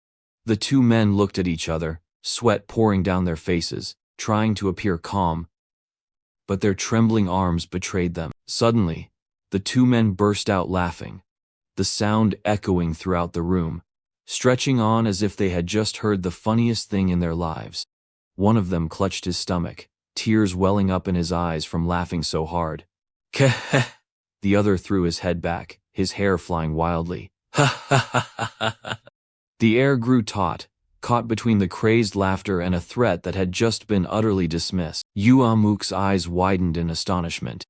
The two men looked at each other, sweat pouring down their faces, trying to appear calm, but their trembling arms betrayed them. Suddenly, the two men burst out laughing, the sound echoing throughout the room, stretching on as if they had just heard the funniest thing in their lives. One of them clutched his stomach, tears welling up in his eyes from laughing so hard. "Keh." The other threw his head back, his hair flying wildly. "Ha ha ha ha ha." The air grew taut, caught between the crazed laughter and a threat that had just been utterly dismissed. Amuk's eyes widened in astonishment.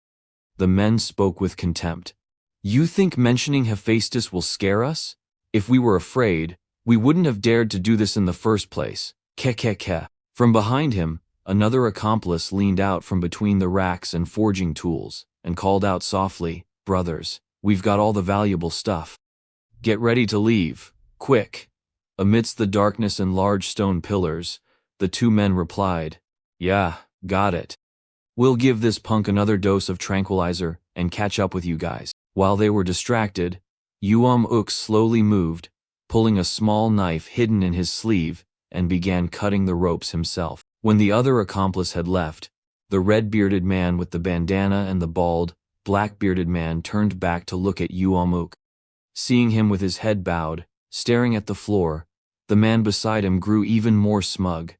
The men spoke with contempt. "You think mentioning Hephaestus will scare us? If we were afraid, we wouldn't have dared to do this in the first place." Keh. From behind him, another accomplice leaned out from between the racks and forging tools, and called out softly, "Brothers, we've got all the valuable stuff. Get ready to leave, quick." Amidst the darkness and large stone pillars, the two men replied, "Yeah, got it. We'll give this punk another dose of tranquilizer and catch up with you guys." While they were distracted, Uk slowly moved, pulling a small knife hidden in his sleeve, and began cutting the ropes himself. When the other accomplice had left, the red-bearded man with the bandana and the bald, black-bearded man turned back to look at Uk. Seeing him with his head bowed, staring at the floor, the man beside him grew even more smug.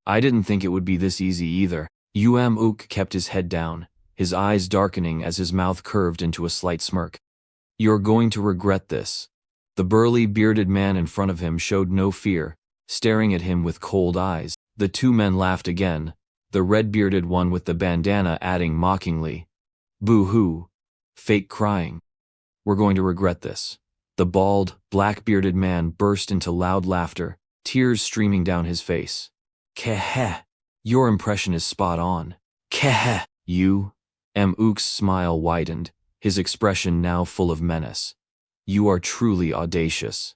"I didn't think it would be this easy either." Uk kept his head down, his eyes darkening as his mouth curved into a slight smirk. "You're going to regret this." The burly, bearded man in front of him showed no fear, staring at him with cold eyes. The two men laughed again, the red-bearded one with the bandana adding mockingly, "Boo-hoo. Fake crying. We're going to regret this." The bald, black-bearded man burst into loud laughter, tears streaming down his face. "Keh. Your impression is spot on. Keh." Uk's smile widened, his expression now full of menace. "You are truly audacious."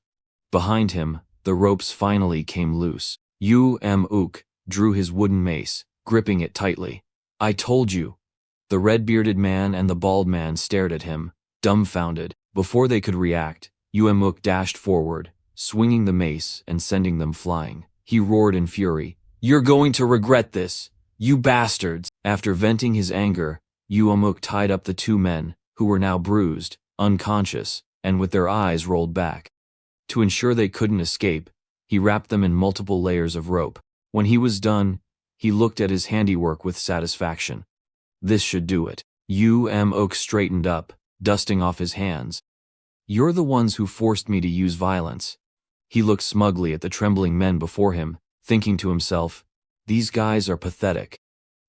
Behind him, the ropes finally came loose. Uk drew his wooden mace, gripping it tightly. "I told you." The red-bearded man and the bald man stared at him, dumbfounded. Before they could react, Uk dashed forward, swinging the mace and sending them flying. He roared in fury, "You're going to regret this, you bastards!" After venting his anger, Uk tied up the two men, who were now bruised, unconscious, and with their eyes rolled back. To ensure they couldn't escape, he wrapped them in multiple layers of rope. When he was done, he looked at his handiwork with satisfaction. "This should do it." Uk straightened up, dusting off his hands. "You're the ones who forced me to use violence." He looked smugly at the trembling men before him, thinking to himself, "These guys are pathetic."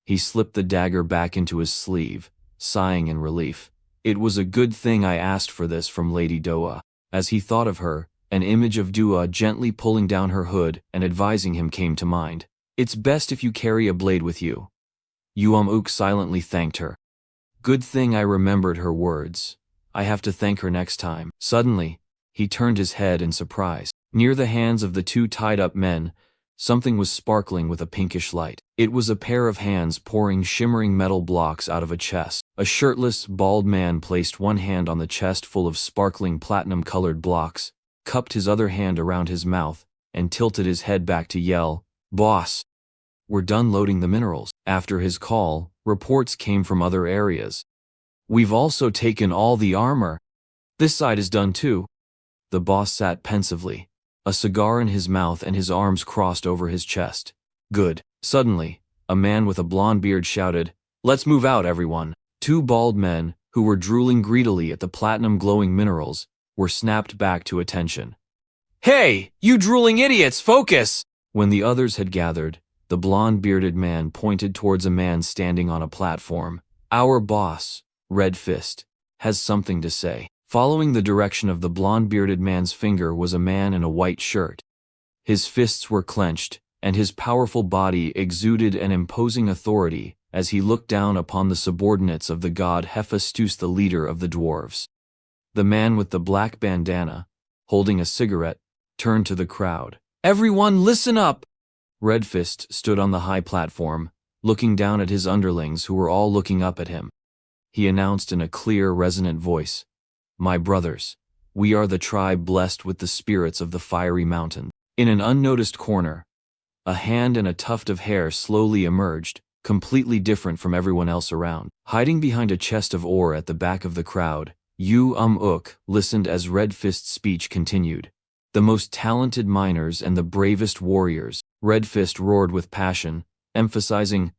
He slipped the dagger back into his sleeve, sighing in relief. "It was a good thing I asked for this from Lady Doa." As he thought of her, an image of Dua gently pulling down her hood and advising him came to mind. "It's best if you carry a blade with you." Uk silently thanked her. "Good thing I remembered her words. I have to thank her next time." Suddenly, he turned his head in surprise. Near the hands of the two tied-up men, something was sparkling with a pinkish light. It was a pair of hands pouring shimmering metal blocks out of a chest. A shirtless, bald man placed one hand on the chest full of sparkling platinum-colored blocks, cupped his other hand around his mouth, and tilted his head back to yell, "Boss, we're done loading the minerals." After his call, reports came from other areas. "We've also taken all the armor. This side is done too." The boss sat pensively, a cigar in his mouth and his arms crossed over his chest. "Good." Suddenly, a man with a blonde beard shouted, "Let's move out, everyone." Two bald men, who were drooling greedily at the platinum-glowing minerals, were snapped back to attention. "Hey, you drooling idiots, focus!" When the others had gathered, the blonde-bearded man pointed towards a man standing on a platform. "Our boss, Red Fist, has something to say." Following the direction of the blonde-bearded man's finger was a man in a white shirt. His fists were clenched, and his powerful body exuded an imposing authority as he looked down upon the subordinates of the god Hephaestus, the leader of the dwarves. The man with the black bandana, holding a cigarette, turned to the crowd. "Everyone listen up!" Red Fist stood on the high platform, looking down at his underlings who were all looking up at him. He announced in a clear, resonant voice, "My brothers, we are the tribe blessed with the spirits of the fiery mountain." In an unnoticed corner, a hand and a tuft of hair slowly emerged, completely different from everyone else around. Hiding behind a chest of ore at the back of the crowd, Uk listened as Red Fist's speech continued. "The most talented miners and the bravest warriors," Red Fist roared with passion, emphasizing,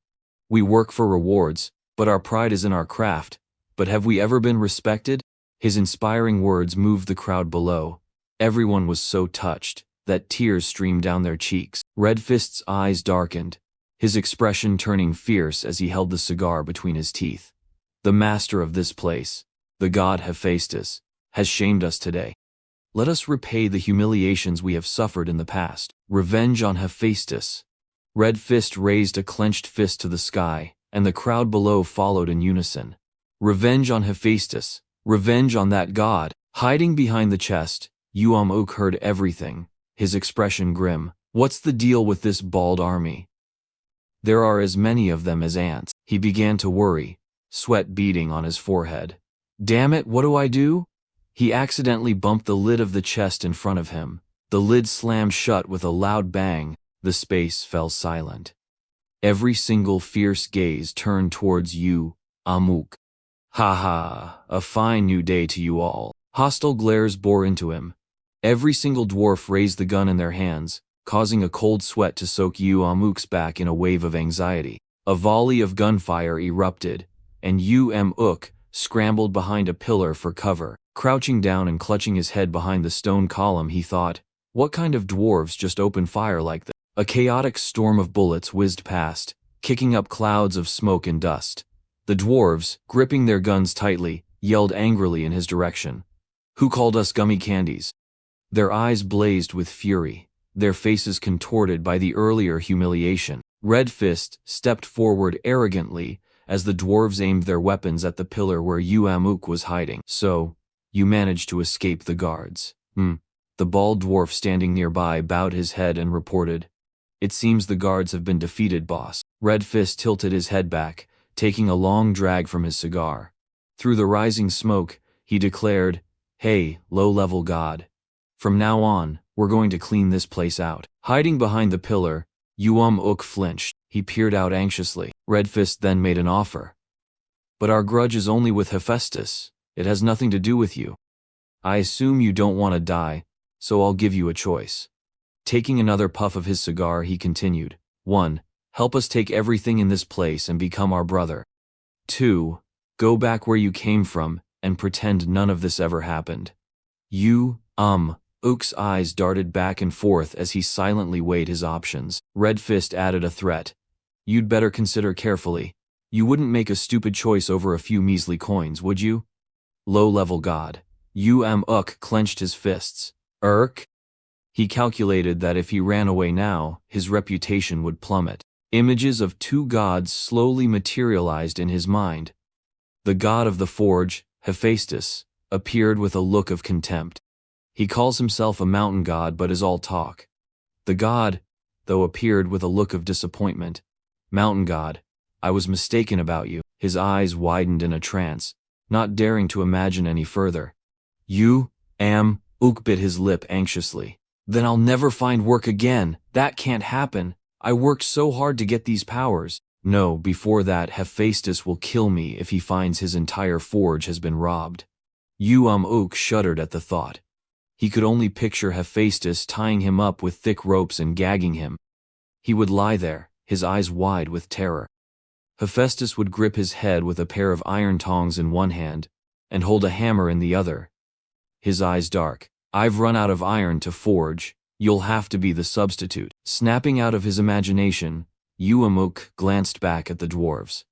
"We work for rewards, but our pride is in our craft. But have we ever been respected?" His inspiring words moved the crowd below. Everyone was so touched that tears streamed down their cheeks. Red Fist's eyes darkened, his expression turning fierce as he held the cigar between his teeth. "The master of this place, the god Hephaestus, has shamed us today. Let us repay the humiliations we have suffered in the past. Revenge on Hephaestus." Red Fist raised a clenched fist to the sky, and the crowd below followed in unison. Revenge on Hephaestus. Revenge on that god. Hiding behind the chest, Uk heard everything, his expression grim. What's the deal with this bald army? There are as many of them as ants. He began to worry, sweat beading on his forehead. Damn it, what do I do? He accidentally bumped the lid of the chest in front of him. The lid slammed shut with a loud bang. The space fell silent. Every single fierce gaze turned towards Uk. Ha ha, a fine new day to you all. Hostile glares bore into him. Every single dwarf raised the gun in their hands, causing a cold sweat to soak Uk's back in a wave of anxiety. A volley of gunfire erupted, and Uk scrambled behind a pillar for cover. Crouching down and clutching his head behind the stone column, he thought, what kind of dwarves just open fire like that? A chaotic storm of bullets whizzed past, kicking up clouds of smoke and dust. The dwarves, gripping their guns tightly, yelled angrily in his direction. Who called us gummy candies? Their eyes blazed with fury, their faces contorted by the earlier humiliation. Red Fist stepped forward arrogantly as the dwarves aimed their weapons at the pillar where Uk was hiding. So, you managed to escape the guards. The bald dwarf standing nearby bowed his head and reported, It seems the guards have been defeated, boss. Red Fist tilted his head back, taking a long drag from his cigar. Through the rising smoke, he declared, Hey, low-level god. From now on, we're going to clean this place out. Hiding behind the pillar, Uk flinched. He peered out anxiously. Red Fist then made an offer. But our grudge is only with Hephaestus. It has nothing to do with you. I assume you don't want to die, so I'll give you a choice. Taking another puff of his cigar, he continued. 1. Help us take everything in this place and become our brother. 2. Go back where you came from and pretend none of this ever happened. Uk's eyes darted back and forth as he silently weighed his options. Red Fist added a threat. You'd better consider carefully. You wouldn't make a stupid choice over a few measly coins, would you? Low-level god. Uk clenched his fists. He calculated that if he ran away now, his reputation would plummet. Images of two gods slowly materialized in his mind. The god of the forge, Hephaestus, appeared with a look of contempt. He calls himself a mountain god but is all talk. The god, though, appeared with a look of disappointment. Mountain god, I was mistaken about you. His eyes widened in a trance, not daring to imagine any further. Uk bit his lip anxiously. Then I'll never find work again. That can't happen. I worked so hard to get these powers. No, before that, Hephaestus will kill me if he finds his entire forge has been robbed. Uk shuddered at the thought. He could only picture Hephaestus tying him up with thick ropes and gagging him. He would lie there, his eyes wide with terror. Hephaestus would grip his head with a pair of iron tongs in one hand and hold a hammer in the other. His eyes dark. I've run out of iron to forge. You'll have to be the substitute. Snapping out of his imagination, Uk glanced back at the dwarves.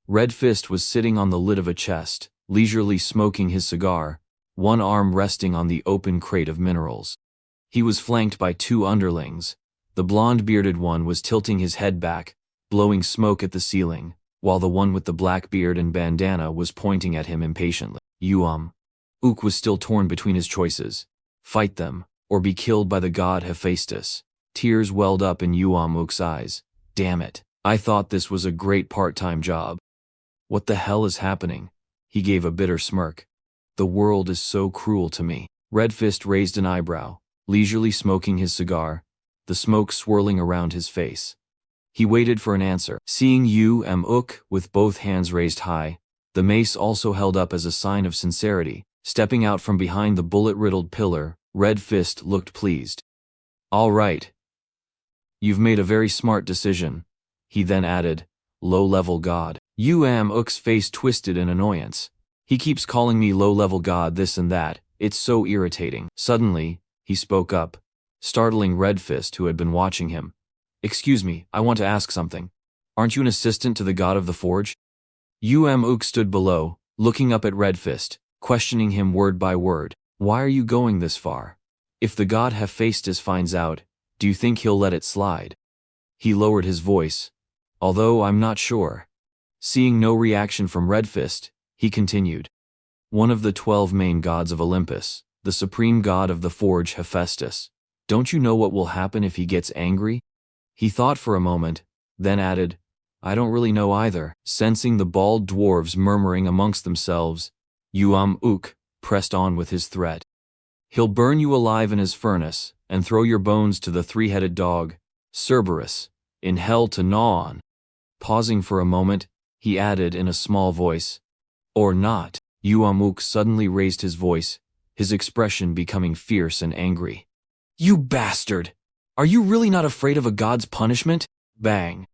Red Fist was sitting on the lid of a chest, leisurely smoking his cigar, one arm resting on the open crate of minerals. He was flanked by two underlings. The blonde-bearded one was tilting his head back, blowing smoke at the ceiling, while the one with the black beard and bandana was pointing at him impatiently. Uk was still torn between his choices. Fight them, or be killed by the god Hephaestus. Tears welled up in Uk's eyes. Damn it, I thought this was a great part-time job. What the hell is happening? He gave a bitter smirk. The world is so cruel to me. Red Fist raised an eyebrow, leisurely smoking his cigar, the smoke swirling around his face. He waited for an answer. Seeing Uk with both hands raised high, the mace also held up as a sign of sincerity, stepping out from behind the bullet-riddled pillar, Red Fist looked pleased. All right. You've made a very smart decision, he then added, low-level god. Uk's face twisted in annoyance. He keeps calling me low-level god this and that, it's so irritating. Suddenly, he spoke up, startling Red Fist who had been watching him. Excuse me, I want to ask something. Aren't you an assistant to the god of the forge? Uk stood below, looking up at Red Fist, questioning him word by word. Why are you going this far? If the god Hephaestus finds out, do you think he'll let it slide? He lowered his voice. Although I'm not sure. Seeing no reaction from Redfist, he continued. One of the 12 main gods of Olympus, the supreme god of the forge Hephaestus. Don't you know what will happen if he gets angry? He thought for a moment, then added, I don't really know either. Sensing the bald dwarves murmuring amongst themselves, Ook pressed on with his threat. He'll burn you alive in his furnace, and throw your bones to the three-headed dog, Cerberus, in hell to gnaw on. Pausing for a moment, he added in a small voice, or not. Ook suddenly raised his voice, his expression becoming fierce and angry. You bastard! Are you really not afraid of a god's punishment? Bang!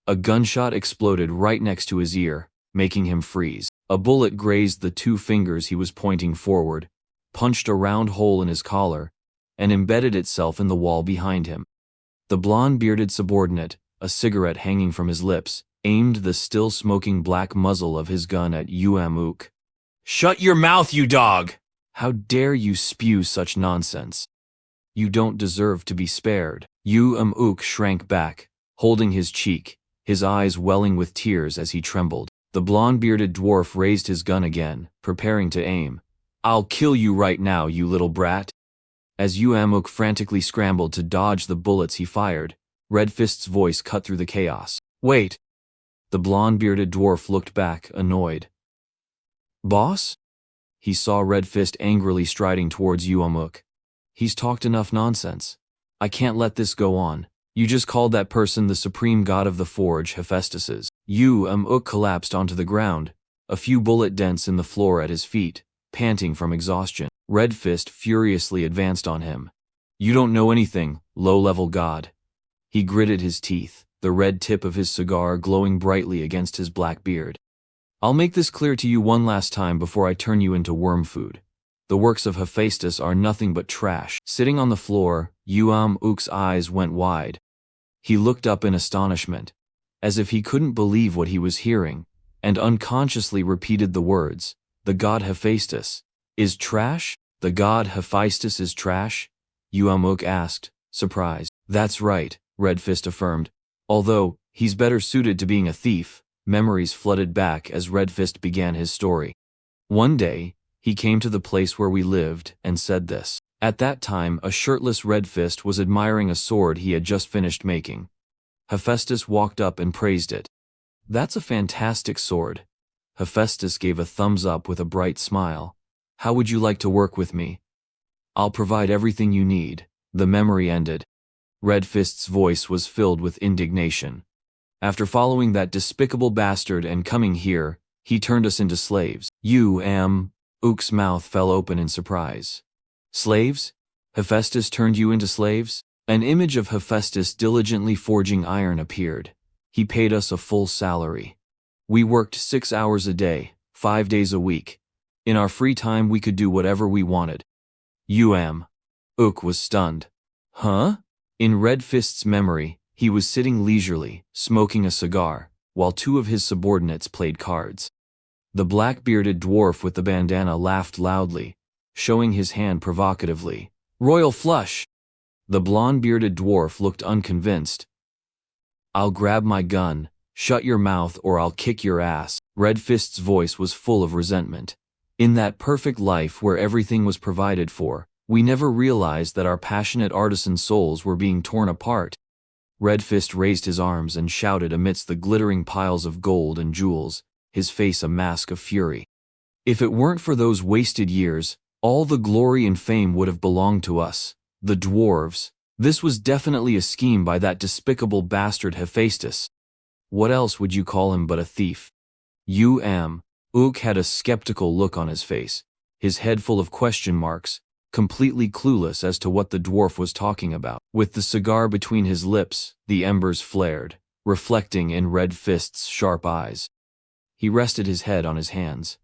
A gunshot exploded right next to his ear, making him freeze. A bullet grazed the 2 fingers he was pointing forward, punched a round hole in his collar, and embedded itself in the wall behind him. The blonde-bearded subordinate, a cigarette hanging from his lips, aimed the still-smoking black muzzle of his gun at Ook. Shut your mouth, you dog! How dare you spew such nonsense? You don't deserve to be spared. Ook shrank back, holding his cheek, his eyes welling with tears as he trembled. The blonde-bearded dwarf raised his gun again, preparing to aim. I'll kill you right now, you little brat. As Ook frantically scrambled to dodge the bullets he fired, Redfist's voice cut through the chaos. Wait! The blonde-bearded dwarf looked back, annoyed. Boss? He saw Redfist angrily striding towards Ook. He's talked enough nonsense. I can't let this go on. You just called that person the supreme god of the forge, Hephaestus's. Ook collapsed onto the ground, a few bullet dents in the floor at his feet, panting from exhaustion. Redfist furiously advanced on him. You don't know anything, low-level god. He gritted his teeth, the red tip of his cigar glowing brightly against his black beard. I'll make this clear to you one last time before I turn you into worm food. The works of Hephaestus are nothing but trash. Sitting on the floor, Ook's eyes went wide. He looked up in astonishment, as if he couldn't believe what he was hearing, and unconsciously repeated the words, the god Hephaestus is trash? The god Hephaestus is trash? Ook asked, surprised. That's right, Redfist affirmed. Although, he's better suited to being a thief. Memories flooded back as Redfist began his story. One day, he came to the place where we lived and said this. At that time, a shirtless Redfist was admiring a sword he had just finished making. Hephaestus walked up and praised it. That's a fantastic sword. Hephaestus gave a thumbs up with a bright smile. How would you like to work with me? I'll provide everything you need. The memory ended. Redfist's voice was filled with indignation. After following that despicable bastard and coming here, he turned us into slaves. Ook's mouth fell open in surprise. Slaves? Hephaestus turned you into slaves? An image of Hephaestus diligently forging iron appeared. He paid us a full salary. We worked 6 hours a day, 5 days a week. In our free time we could do whatever we wanted. Ook was stunned. Huh? In Redfist's memory, he was sitting leisurely, smoking a cigar, while 2 of his subordinates played cards. The black-bearded dwarf with the bandana laughed loudly, showing his hand provocatively. Royal flush! The blonde-bearded dwarf looked unconvinced. I'll grab my gun, shut your mouth or I'll kick your ass. Redfist's voice was full of resentment. In that perfect life where everything was provided for, we never realized that our passionate artisan souls were being torn apart. Redfist raised his arms and shouted amidst the glittering piles of gold and jewels, his face a mask of fury. If it weren't for those wasted years, all the glory and fame would have belonged to us, the dwarves. This was definitely a scheme by that despicable bastard Hephaestus. What else would you call him but a thief? Ook had a skeptical look on his face, his head full of question marks, completely clueless as to what the dwarf was talking about. With the cigar between his lips, the embers flared, reflecting in Redfist's sharp eyes. He rested his head on his hands.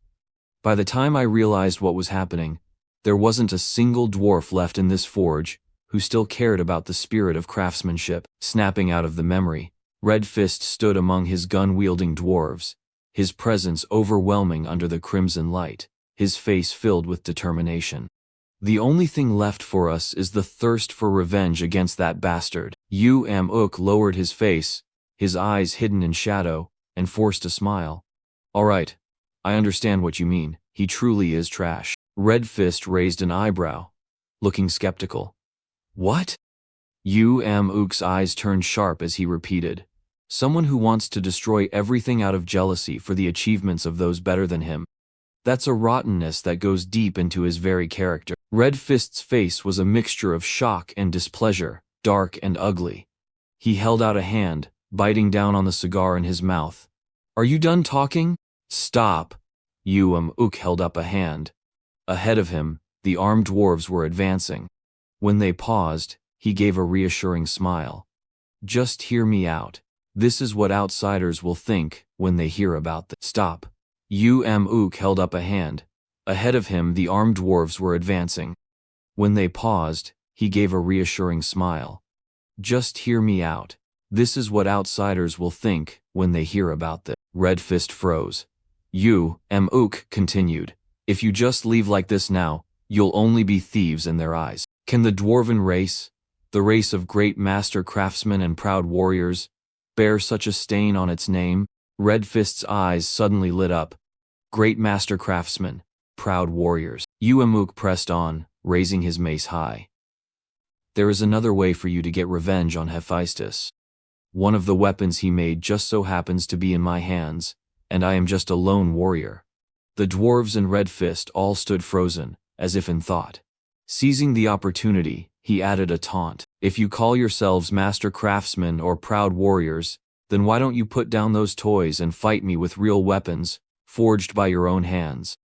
By the time I realized what was happening, there wasn't a single dwarf left in this forge who still cared about the spirit of craftsmanship. Snapping out of the memory, Redfist stood among his gun-wielding dwarves, his presence overwhelming under the crimson light, his face filled with determination. The only thing left for us is the thirst for revenge against that bastard. Uk lowered his face, his eyes hidden in shadow, and forced a smile. All right, I understand what you mean. He truly is trash. Red Fist raised an eyebrow, looking skeptical. What? Uk's eyes turned sharp as he repeated. Someone who wants to destroy everything out of jealousy for the achievements of those better than him. That's a rottenness that goes deep into his very character. Red Fist's face was a mixture of shock and displeasure, dark and ugly. He held out a hand, biting down on the cigar in his mouth. Are you done talking? Stop. Uk held up a hand. Ahead of him, the armed dwarves were advancing. When they paused, he gave a reassuring smile. Just hear me out. This is what outsiders will think when they hear about this. Stop. Uk held up a hand. Ahead of him, the armed dwarves were advancing. When they paused, he gave a reassuring smile. Just hear me out. This is what outsiders will think when they hear about this. Red Fist froze. Uk continued. If you just leave like this now, you'll only be thieves in their eyes. Can the dwarven race, the race of great master craftsmen and proud warriors, bear such a stain on its name? Red Fist's eyes suddenly lit up. Great master craftsmen, proud warriors. Uk pressed on, raising his mace high. There is another way for you to get revenge on Hephaestus. One of the weapons he made just so happens to be in my hands, and I am just a lone warrior. The dwarves and Red Fist all stood frozen, as if in thought. Seizing the opportunity, he added a taunt. If you call yourselves master craftsmen or proud warriors, then why don't you put down those toys and fight me with real weapons, forged by your own hands?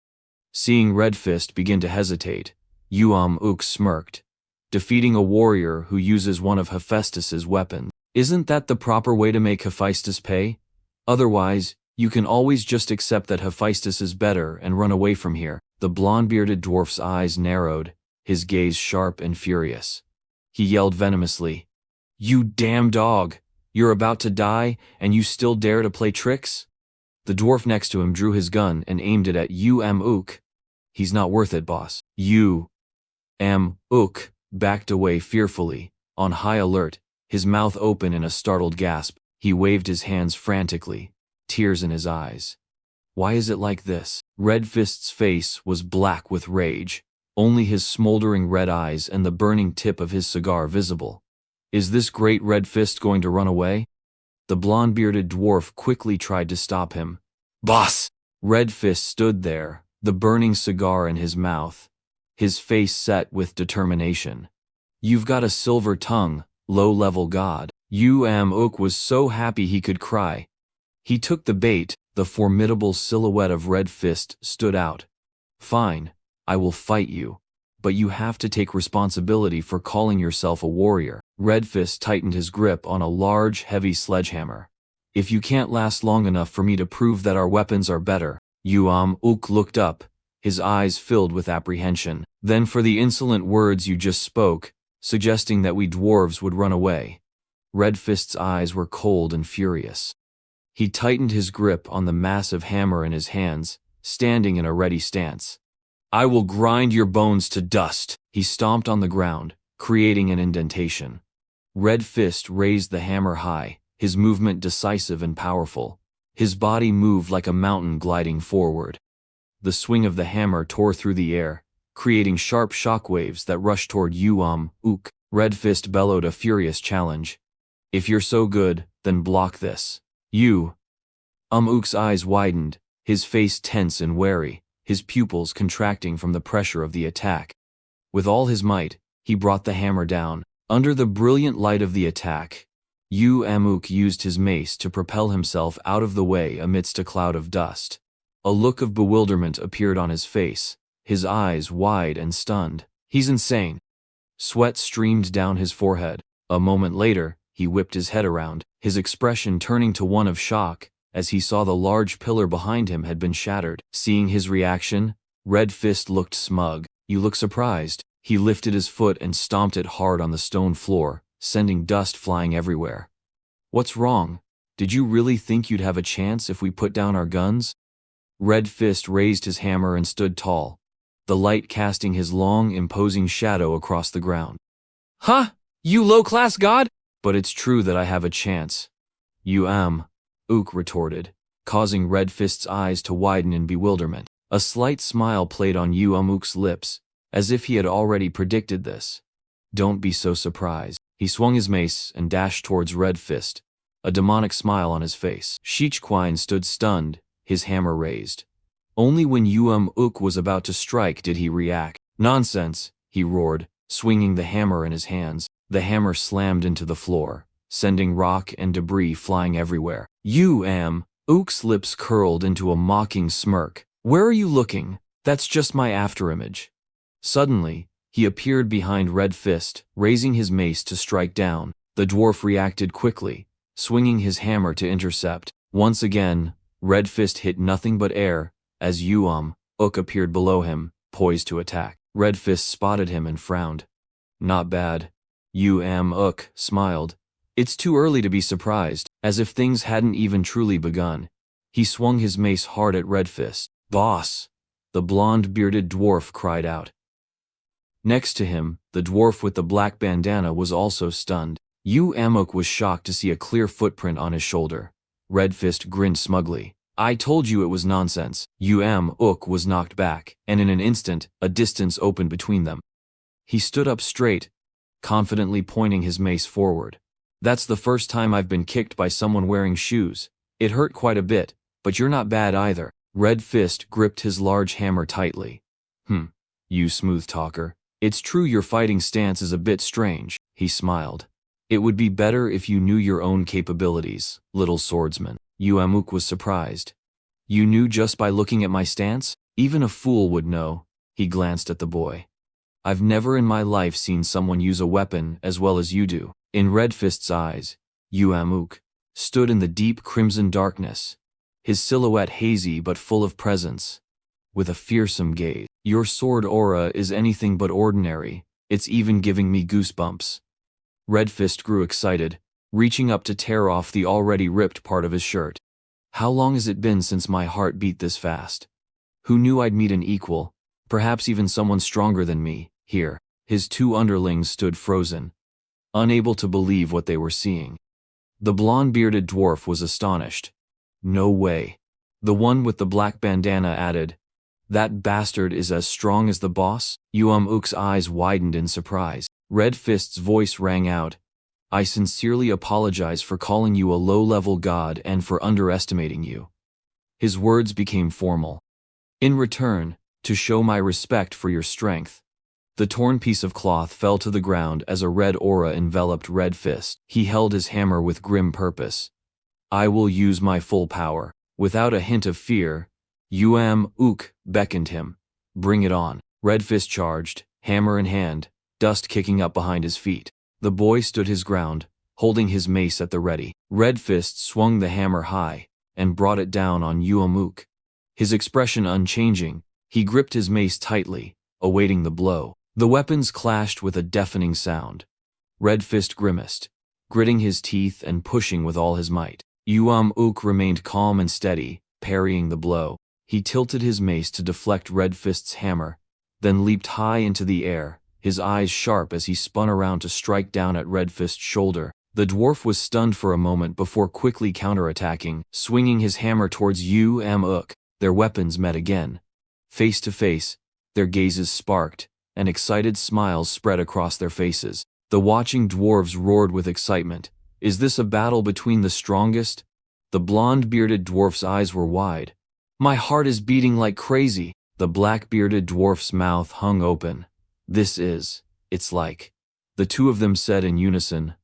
Seeing Red Fist begin to hesitate, Uk smirked. Defeating a warrior who uses one of Hephaestus's weapons. Isn't that the proper way to make Hephaestus pay? Otherwise, you can always just accept that Hephaestus is better and run away from here. The blonde-bearded dwarf's eyes narrowed, his gaze sharp and furious. He yelled venomously, You damn dog! You're about to die, and you still dare to play tricks? The dwarf next to him drew his gun and aimed it at Uk. He's not worth it, boss. Uk backed away fearfully, on high alert, his mouth open in a startled gasp. He waved his hands frantically, tears in his eyes. Why is it like this? Red Fist's face was black with rage, only his smoldering red eyes and the burning tip of his cigar visible. Is this great Red Fist going to run away? The blonde-bearded dwarf quickly tried to stop him. Boss! Red Fist stood there, the burning cigar in his mouth, his face set with determination. You've got a silver tongue, low-level god. Uk was so happy he could cry. He took the bait. The formidable silhouette of Red Fist stood out. Fine, I will fight you, but you have to take responsibility for calling yourself a warrior. Red Fist tightened his grip on a large, heavy sledgehammer. If you can't last long enough for me to prove that our weapons are better. Uk looked up, his eyes filled with apprehension. Then for the insolent words you just spoke, suggesting that we dwarves would run away. Red Fist's eyes were cold and furious. He tightened his grip on the massive hammer in his hands, standing in a ready stance. I will grind your bones to dust. He stomped on the ground, creating an indentation. Red Fist raised the hammer high, his movement decisive and powerful. His body moved like a mountain gliding forward. The swing of the hammer tore through the air, creating sharp shockwaves that rushed toward Uk. Red Fist bellowed a furious challenge. If you're so good, then block this. Uk's eyes widened, his face tense and wary, his pupils contracting from the pressure of the attack. With all his might, he brought the hammer down. Under the brilliant light of the attack, Uk used his mace to propel himself out of the way amidst a cloud of dust. A look of bewilderment appeared on his face, his eyes wide and stunned. He's insane. Sweat streamed down his forehead. A moment later, he whipped his head around, his expression turning to one of shock, as he saw the large pillar behind him had been shattered. Seeing his reaction, Red Fist looked smug. You look surprised. He lifted his foot and stomped it hard on the stone floor, sending dust flying everywhere. What's wrong? Did you really think you'd have a chance if we put down our guns? Red Fist raised his hammer and stood tall. The the light casting his long, imposing shadow across the ground. Huh? You low-class god? But it's true that I have a chance. You am, Ook retorted, causing Red Fist's eyes to widen in bewilderment. A slight smile played on Ook's lips, as if he had already predicted this. Don't be so surprised. He swung his mace and dashed towards Red Fist, a demonic smile on his face. Shichquine stood stunned, his hammer raised. Only when Ook was about to strike did he react. Nonsense, he roared, swinging the hammer in his hands. The hammer slammed into the floor, sending rock and debris flying everywhere. Ook's lips curled into a mocking smirk. Where are you looking? That's just my afterimage. Suddenly, he appeared behind Red Fist, raising his mace to strike down. The dwarf reacted quickly, swinging his hammer to intercept. Once again, Red Fist hit nothing but air, as Ook appeared below him, poised to attack. Red Fist spotted him and frowned. Not bad. Ook smiled. It's too early to be surprised, as if things hadn't even truly begun. He swung his mace hard at Red Fist. Boss! The blonde-bearded dwarf cried out. Next to him, the dwarf with the black bandana was also stunned. Ook was shocked to see a clear footprint on his shoulder. Red Fist grinned smugly. I told you it was nonsense. Ook was knocked back, and in an instant, a distance opened between them. He stood up straight, confidently pointing his mace forward. That's the first time I've been kicked by someone wearing shoes. It hurt quite a bit, but you're not bad either. Red Fist gripped his large hammer tightly. You smooth talker. It's true your fighting stance is a bit strange, he smiled. It would be better if you knew your own capabilities, little swordsman. Ook was surprised. You knew just by looking at my stance? Even a fool would know. He glanced at the boy. I've never in my life seen someone use a weapon as well as you do. In Red Fist's eyes, Ook stood in the deep crimson darkness, his silhouette hazy but full of presence, with a fearsome gaze. Your sword aura is anything but ordinary, it's even giving me goosebumps. Red Fist grew excited, reaching up to tear off the already ripped part of his shirt. How long has it been since my heart beat this fast? Who knew I'd meet an equal, perhaps even someone stronger than me, here? His two underlings stood frozen, unable to believe what they were seeing. The blonde-bearded dwarf was astonished. No way. The one with the black bandana added, That bastard is as strong as the boss? Ook's eyes widened in surprise. Red Fist's voice rang out, I sincerely apologize for calling you a low-level god and for underestimating you. His words became formal. In return, to show my respect for your strength. The torn piece of cloth fell to the ground as a red aura enveloped Red Fist. He held his hammer with grim purpose. I will use my full power. Without a hint of fear, Ook beckoned him. Bring it on. Red Fist charged, hammer in hand, dust kicking up behind his feet. The boy stood his ground, holding his mace at the ready. Red Fist swung the hammer high and brought it down on Ook. His expression unchanging, he gripped his mace tightly, awaiting the blow. The weapons clashed with a deafening sound. Red Fist grimaced, gritting his teeth and pushing with all his might. Ook remained calm and steady, parrying the blow. He tilted his mace to deflect Red Fist's hammer, then leaped high into the air, his eyes sharp as he spun around to strike down at Red Fist's shoulder. The dwarf was stunned for a moment before quickly counterattacking, swinging his hammer towards Ook. Their weapons met again. Face to face, their gazes sparked, and excited smiles spread across their faces. The watching dwarves roared with excitement. Is this a battle between the strongest? The blonde-bearded dwarf's eyes were wide. My heart is beating like crazy. The black-bearded dwarf's mouth hung open. It's like. The two of them said in unison.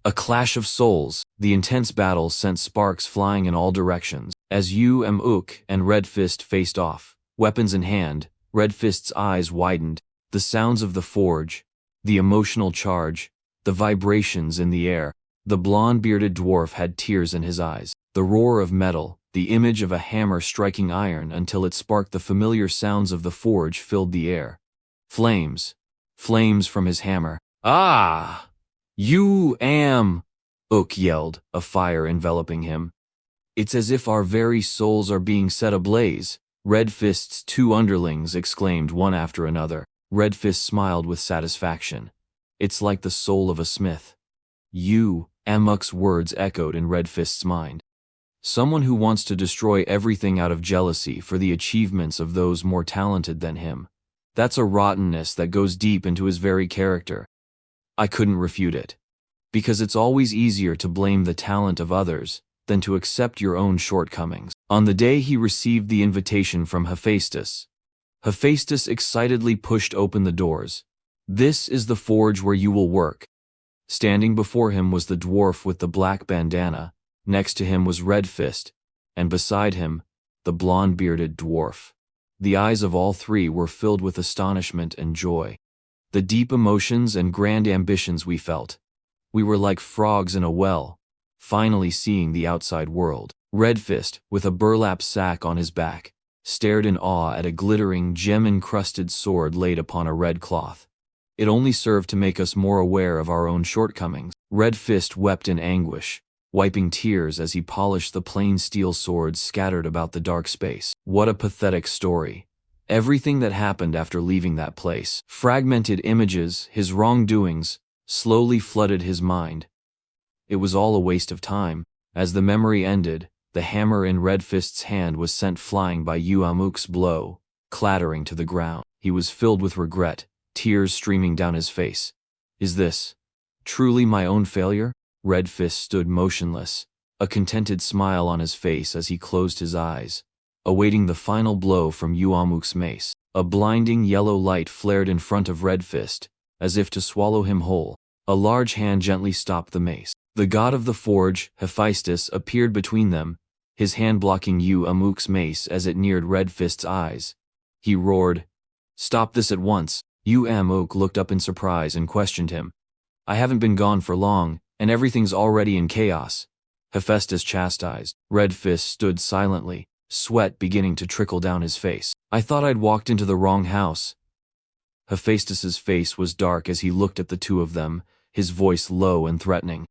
A clash of souls. The intense battle sent sparks flying in all directions. As Ook and Red Fist faced off, weapons in hand, Red Fist's eyes widened. The sounds of the forge, the emotional charge, the vibrations in the air. The blonde-bearded dwarf had tears in his eyes. The roar of metal, the image of a hammer striking iron until it sparked the familiar sounds of the forge filled the air. Flames. Flames from his hammer. Ah! Ook yelled, a fire enveloping him. It's as if our very souls are being set ablaze. Red Fist's two underlings exclaimed one after another. Red Fist smiled with satisfaction. It's like the soul of a smith. Amuk's words echoed in Red Fist's mind. Someone who wants to destroy everything out of jealousy for the achievements of those more talented than him. That's a rottenness that goes deep into his very character. I couldn't refute it. Because it's always easier to blame the talent of others than to accept your own shortcomings. On the day he received the invitation from Hephaestus, Hephaestus excitedly pushed open the doors. This is the forge where you will work. Standing before him was the dwarf with the black bandana, next to him was Red Fist, and beside him, the blonde-bearded dwarf. The eyes of all three were filled with astonishment and joy. The deep emotions and grand ambitions we felt. We were like frogs in a well, finally seeing the outside world. Red Fist, with a burlap sack on his back, stared in awe at a glittering, gem-encrusted sword laid upon a red cloth. It only served to make us more aware of our own shortcomings. Red Fist wept in anguish, wiping tears as he polished the plain steel swords scattered about the dark space. What a pathetic story. Everything that happened after leaving that place, fragmented images, his wrongdoings, slowly flooded his mind. It was all a waste of time. As the memory ended, the hammer in Red Fist's hand was sent flying by Amuk's blow, clattering to the ground. He was filled with regret, tears streaming down his face. Is this truly my own failure? Red Fist stood motionless, a contented smile on his face as he closed his eyes, awaiting the final blow from Amuk's mace. A blinding yellow light flared in front of Red Fist, as if to swallow him whole. A large hand gently stopped the mace. The god of the forge, Hephaestus, appeared between them, his hand blocking Amuk's mace as it neared Red Fist's eyes. He roared, "Stop this at once!" Amuk looked up in surprise and questioned him. "I haven't been gone for long, and everything's already in chaos," Hephaestus chastised. Red Fist stood silently, sweat beginning to trickle down his face. "I thought I'd walked into the wrong house." Hephaestus's face was dark as he looked at the two of them, his voice low and threatening.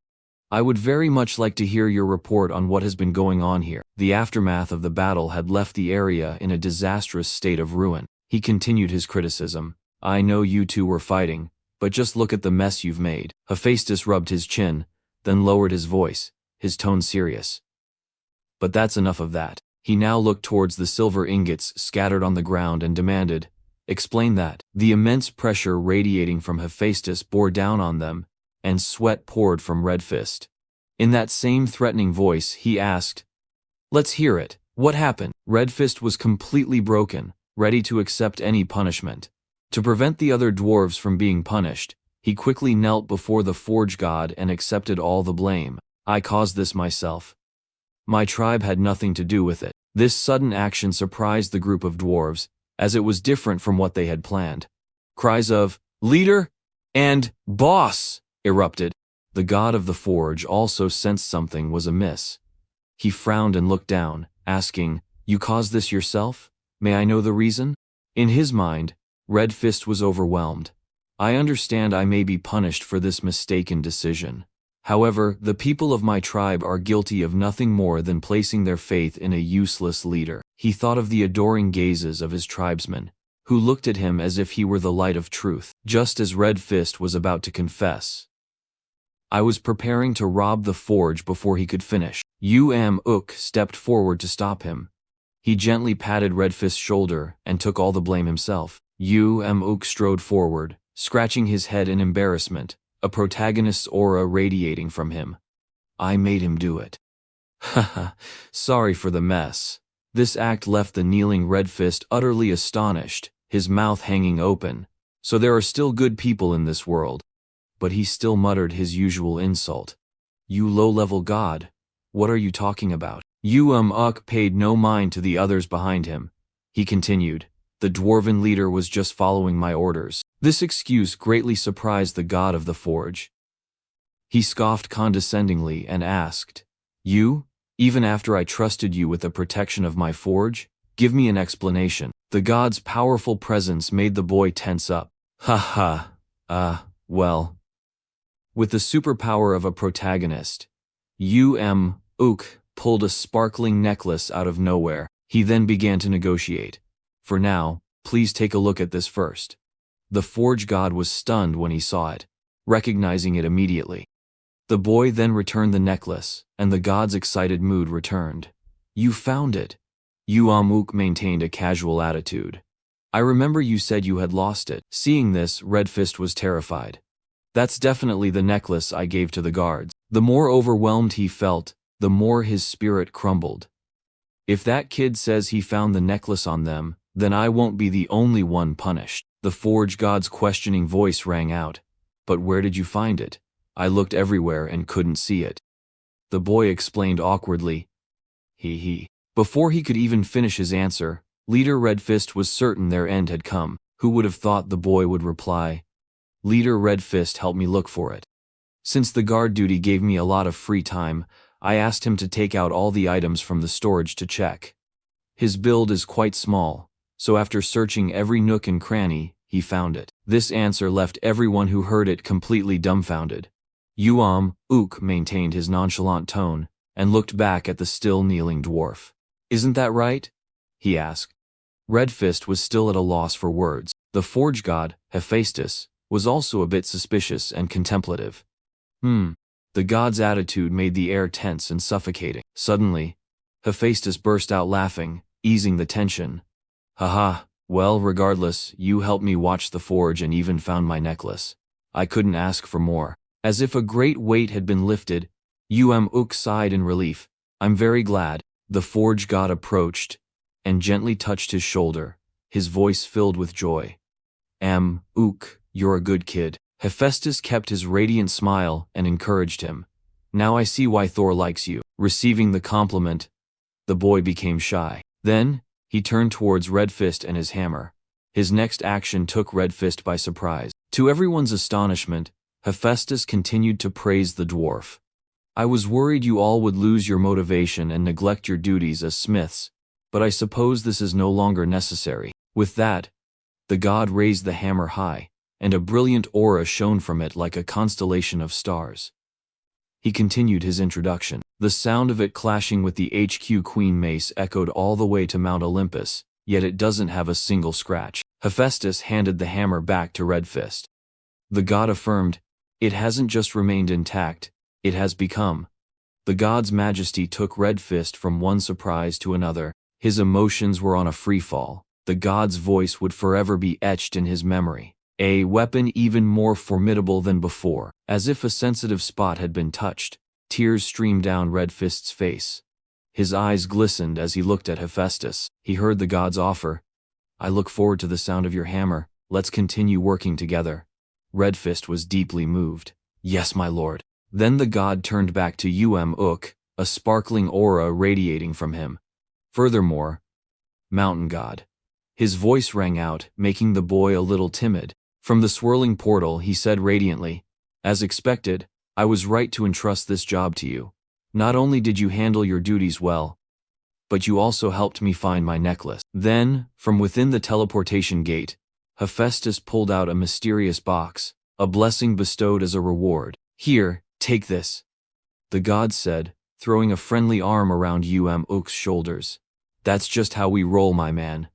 "I would very much like to hear your report on what has been going on here." The aftermath of the battle had left the area in a disastrous state of ruin. He continued his criticism. "I know you two were fighting, but just look at the mess you've made." Hephaestus rubbed his chin, then lowered his voice, his tone serious. "But that's enough of that." He now looked towards the silver ingots scattered on the ground and demanded, "Explain that." The immense pressure radiating from Hephaestus bore down on them, and sweat poured from Red Fist. In that same threatening voice, he asked, "Let's hear it. What happened?" Red Fist was completely broken, ready to accept any punishment. To prevent the other dwarves from being punished, he quickly knelt before the forge god and accepted all the blame. "I caused this myself. My tribe had nothing to do with it." This sudden action surprised the group of dwarves, as it was different from what they had planned. Cries of "Leader!" and "Boss!" erupted. The god of the forge also sensed something was amiss. He frowned and looked down, asking, "You caused this yourself? May I know the reason?" In his mind, Red Fist was overwhelmed. "I understand I may be punished for this mistaken decision. However, the people of my tribe are guilty of nothing more than placing their faith in a useless leader." He thought of the adoring gazes of his tribesmen, who looked at him as if he were the light of truth. Just as Red Fist was about to confess, "I was preparing to rob the forge," before he could finish, Amuk stepped forward to stop him. He gently patted Red Fist's shoulder and took all the blame himself. Amuk strode forward, scratching his head in embarrassment, a protagonist's aura radiating from him. "I made him do it." "Haha, sorry for the mess." This act left the kneeling Red Fist utterly astonished, his mouth hanging open. So there are still good people in this world. But he still muttered his usual insult. "You low-level god, what are you talking about?" Amuk paid no mind to the others behind him. He continued, "The dwarven leader was just following my orders." This excuse greatly surprised the god of the forge. He scoffed condescendingly and asked, "You, even after I trusted you with the protection of my forge? Give me an explanation." The god's powerful presence made the boy tense up. Well. With the superpower of a protagonist, Amuk pulled a sparkling necklace out of nowhere. He then began to negotiate. For now, please take a look at this first. The forge god was stunned when he saw it, recognizing it immediately. The boy then returned the necklace, and the god's excited mood returned. You found it. Yuamuk maintained a casual attitude. I remember you said you had lost it. Seeing this, Red Fist was terrified. That's definitely the necklace I gave to the guards. The more overwhelmed he felt, the more his spirit crumbled. If that kid says he found the necklace on them, then I won't be the only one punished. The forge god's questioning voice rang out. But where did you find it? I looked everywhere and couldn't see it. The boy explained awkwardly. He. Before he could even finish his answer, Leader Red Fist was certain their end had come. Who would have thought the boy would reply, Leader Red Fist helped me look for it. Since the guard duty gave me a lot of free time, I asked him to take out all the items from the storage to check. His build is quite small, so after searching every nook and cranny, he found it. This answer left everyone who heard it completely dumbfounded. Ook maintained his nonchalant tone and looked back at the still kneeling dwarf. Isn't that right? He asked. Red Fist was still at a loss for words. The forge god, Hephaestus, was also a bit suspicious and contemplative. The god's attitude made the air tense and suffocating. Suddenly, Hephaestus burst out laughing, easing the tension. Haha, well, regardless, you helped me watch the forge and even found my necklace. I couldn't ask for more. As if a great weight had been lifted, Ook sighed in relief. I'm very glad. The forge god approached and gently touched his shoulder, his voice filled with joy. Ook, you're a good kid. Hephaestus kept his radiant smile and encouraged him. Now I see why Thor likes you. Receiving the compliment, the boy became shy. Then, he turned towards Red Fist and his hammer. His next action took Red Fist by surprise. To everyone's astonishment, Hephaestus continued to praise the dwarf. I was worried you all would lose your motivation and neglect your duties as smiths, but I suppose this is no longer necessary. With that, the god raised the hammer high, and a brilliant aura shone from it like a constellation of stars. He continued his introduction. The sound of it clashing with the HQ Queen Mace echoed all the way to Mount Olympus, yet it doesn't have a single scratch. Hephaestus handed the hammer back to Red Fist. The god affirmed, it hasn't just remained intact, it has become. The god's majesty took Red Fist from one surprise to another. His emotions were on a free fall. The god's voice would forever be etched in his memory. A weapon even more formidable than before. As if a sensitive spot had been touched, tears streamed down Red Fist's face. His eyes glistened as he looked at Hephaestus. He heard the god's offer. I look forward to the sound of your hammer. Let's continue working together. Red Fist was deeply moved. Yes, my lord. Then the god turned back to Ook, a sparkling aura radiating from him. Furthermore, Mountain God. His voice rang out, making the boy a little timid. From the swirling portal, he said radiantly, as expected, I was right to entrust this job to you. Not only did you handle your duties well, but you also helped me find my necklace. Then, from within the teleportation gate, Hephaestus pulled out a mysterious box, a blessing bestowed as a reward. Here, take this, the god said, throwing a friendly arm around Ook's shoulders. That's just how we roll, my man.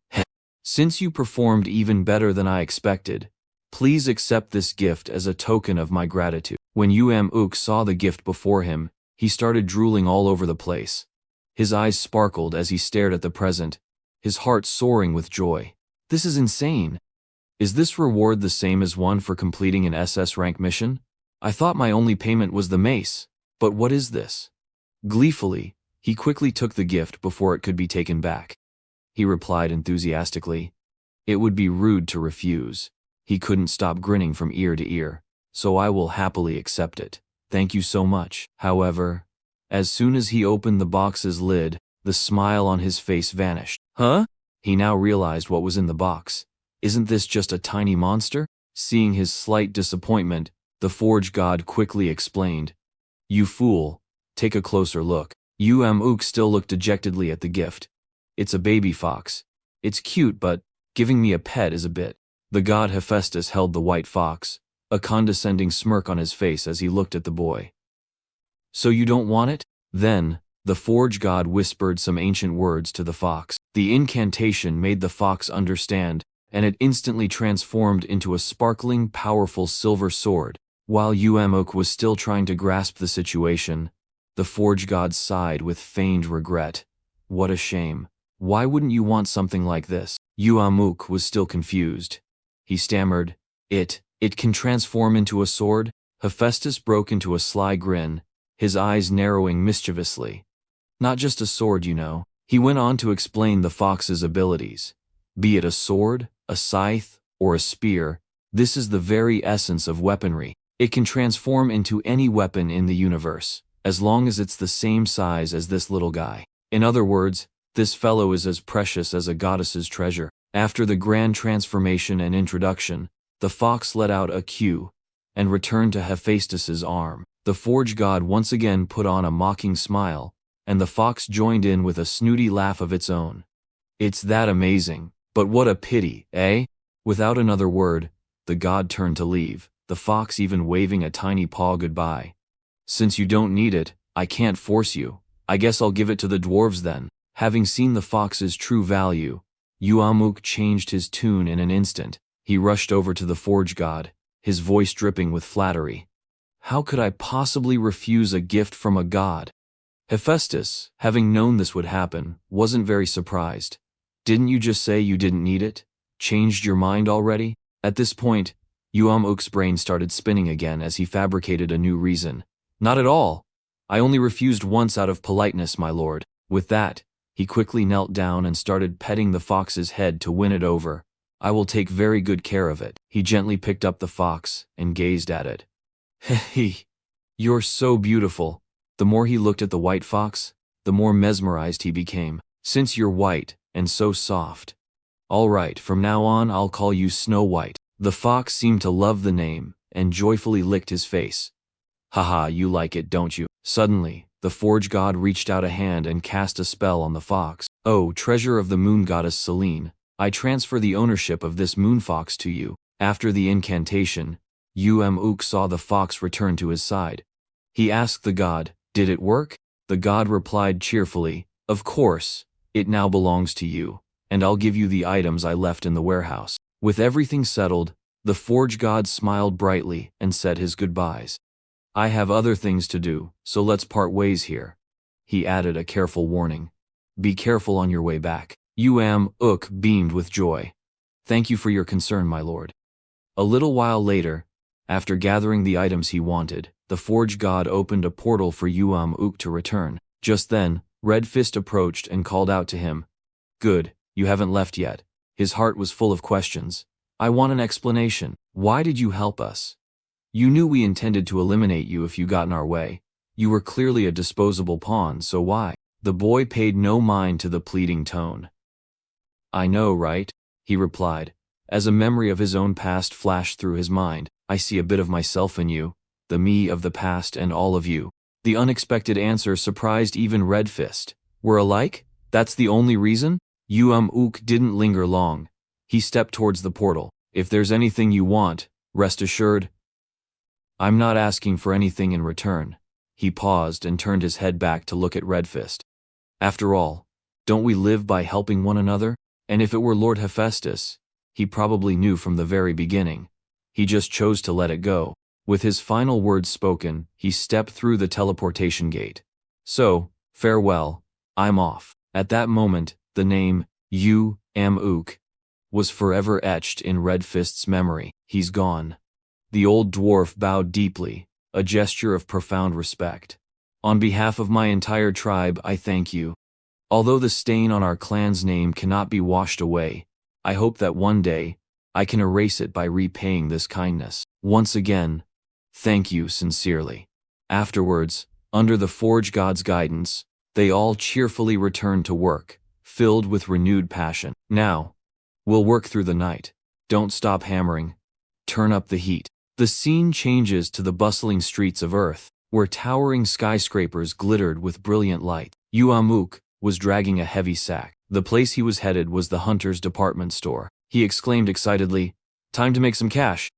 Since you performed even better than I expected, please accept this gift as a token of my gratitude. When Ook saw the gift before him, he started drooling all over the place. His eyes sparkled as he stared at the present, his heart soaring with joy. This is insane. Is this reward the same as one for completing an SS rank mission? I thought my only payment was the mace, but what is this? Gleefully, he quickly took the gift before it could be taken back. He replied enthusiastically, it would be rude to refuse. He couldn't stop grinning from ear to ear, so I will happily accept it. Thank you so much. However, as soon as he opened the box's lid, the smile on his face vanished. Huh? He now realized what was in the box. Isn't this just a tiny monster? Seeing his slight disappointment, the forge god quickly explained. You fool, take a closer look. Ook still looked dejectedly at the gift. It's a baby fox. It's cute, but giving me a pet is a bit. The god Hephaestus held the white fox, a condescending smirk on his face as he looked at the boy. So you don't want it? Then, The forge god whispered some ancient words to the fox. The incantation made the fox understand, and it instantly transformed into a sparkling, powerful silver sword. While Uamuk was still trying to grasp the situation, the forge god sighed with feigned regret. What a shame. Why wouldn't you want something like this? Uamuk was still confused. He stammered, It can transform into a sword? Hephaestus broke into a sly grin, his eyes narrowing mischievously. Not just a sword, you know. He went on to explain the fox's abilities. Be it a sword, a scythe, or a spear, this is the very essence of weaponry. It can transform into any weapon in the universe, as long as it's the same size as this little guy. In other words, this fellow is as precious as a goddess's treasure. After the grand transformation and introduction, the fox let out a cue and returned to Hephaestus's arm. The forge god once again put on a mocking smile, and the fox joined in with a snooty laugh of its own. It's that amazing, but what a pity, eh? Without another word, the god turned to leave, the fox even waving a tiny paw goodbye. Since you don't need it, I can't force you. I guess I'll give it to the dwarves then. Having seen the fox's true value, Uamuk changed his tune in an instant. He rushed over to the forge god, his voice dripping with flattery. How could I possibly refuse a gift from a god? Hephaestus, having known this would happen, wasn't very surprised. Didn't you just say you didn't need it? Changed your mind already? At this point, Uamuk's brain started spinning again as he fabricated a new reason. Not at all. I only refused once out of politeness, my lord. With that, he quickly knelt down and started petting the fox's head to win it over. I will take very good care of it. He gently picked up the fox and gazed at it. Heh, you're so beautiful. The more he looked at the white fox, the more mesmerized he became. Since you're white and so soft. All right, from now on I'll call you Snow White. The fox seemed to love the name and joyfully licked his face. Haha, you like it, don't you? Suddenly, the forge god reached out a hand and cast a spell on the fox. Oh, treasure of the moon goddess Selene, I transfer the ownership of this moon fox to you. After the incantation, Uamuk saw the fox return to his side. He asked the god, did it work? The god replied cheerfully, of course, it now belongs to you, and I'll give you the items I left in the warehouse. With everything settled, the forge god smiled brightly and said his goodbyes. I have other things to do, so let's part ways here. He added a careful warning. Be careful on your way back. Uamuk beamed with joy. Thank you for your concern, my lord. A little while later, after gathering the items he wanted, the forge god opened a portal for Uamuk to return. Just then, Red Fist approached and called out to him. Good, you haven't left yet. His heart was full of questions. I want an explanation. Why did you help us? You knew we intended to eliminate you if you got in our way. You were clearly a disposable pawn, so why? The boy paid no mind to the pleading tone. I know, right? He replied. As a memory of his own past flashed through his mind, I see a bit of myself in you, the me of the past and all of you. The unexpected answer surprised even Red Fist. We're alike? That's the only reason? Uamuk didn't linger long. He stepped towards the portal. If there's anything you want, rest assured, I'm not asking for anything in return. He paused and turned his head back to look at Red Fist. After all, don't we live by helping one another? And if it were Lord Hephaestus, he probably knew from the very beginning. He just chose to let it go. With his final words spoken, he stepped through the teleportation gate. So, farewell, I'm off. At that moment, the name, Uamuk, was forever etched in Red Fist's memory. He's gone. The old dwarf bowed deeply, a gesture of profound respect. On behalf of my entire tribe, I thank you. Although the stain on our clan's name cannot be washed away, I hope that one day, I can erase it by repaying this kindness. Once again, thank you sincerely. Afterwards, under the forge god's guidance, they all cheerfully returned to work, filled with renewed passion. Now, we'll work through the night. Don't stop hammering. Turn up the heat. The scene changes to the bustling streets of Earth, where towering skyscrapers glittered with brilliant light. Uamuk was dragging a heavy sack. The place he was headed was the hunter's department store. He exclaimed excitedly, "Time to make some cash."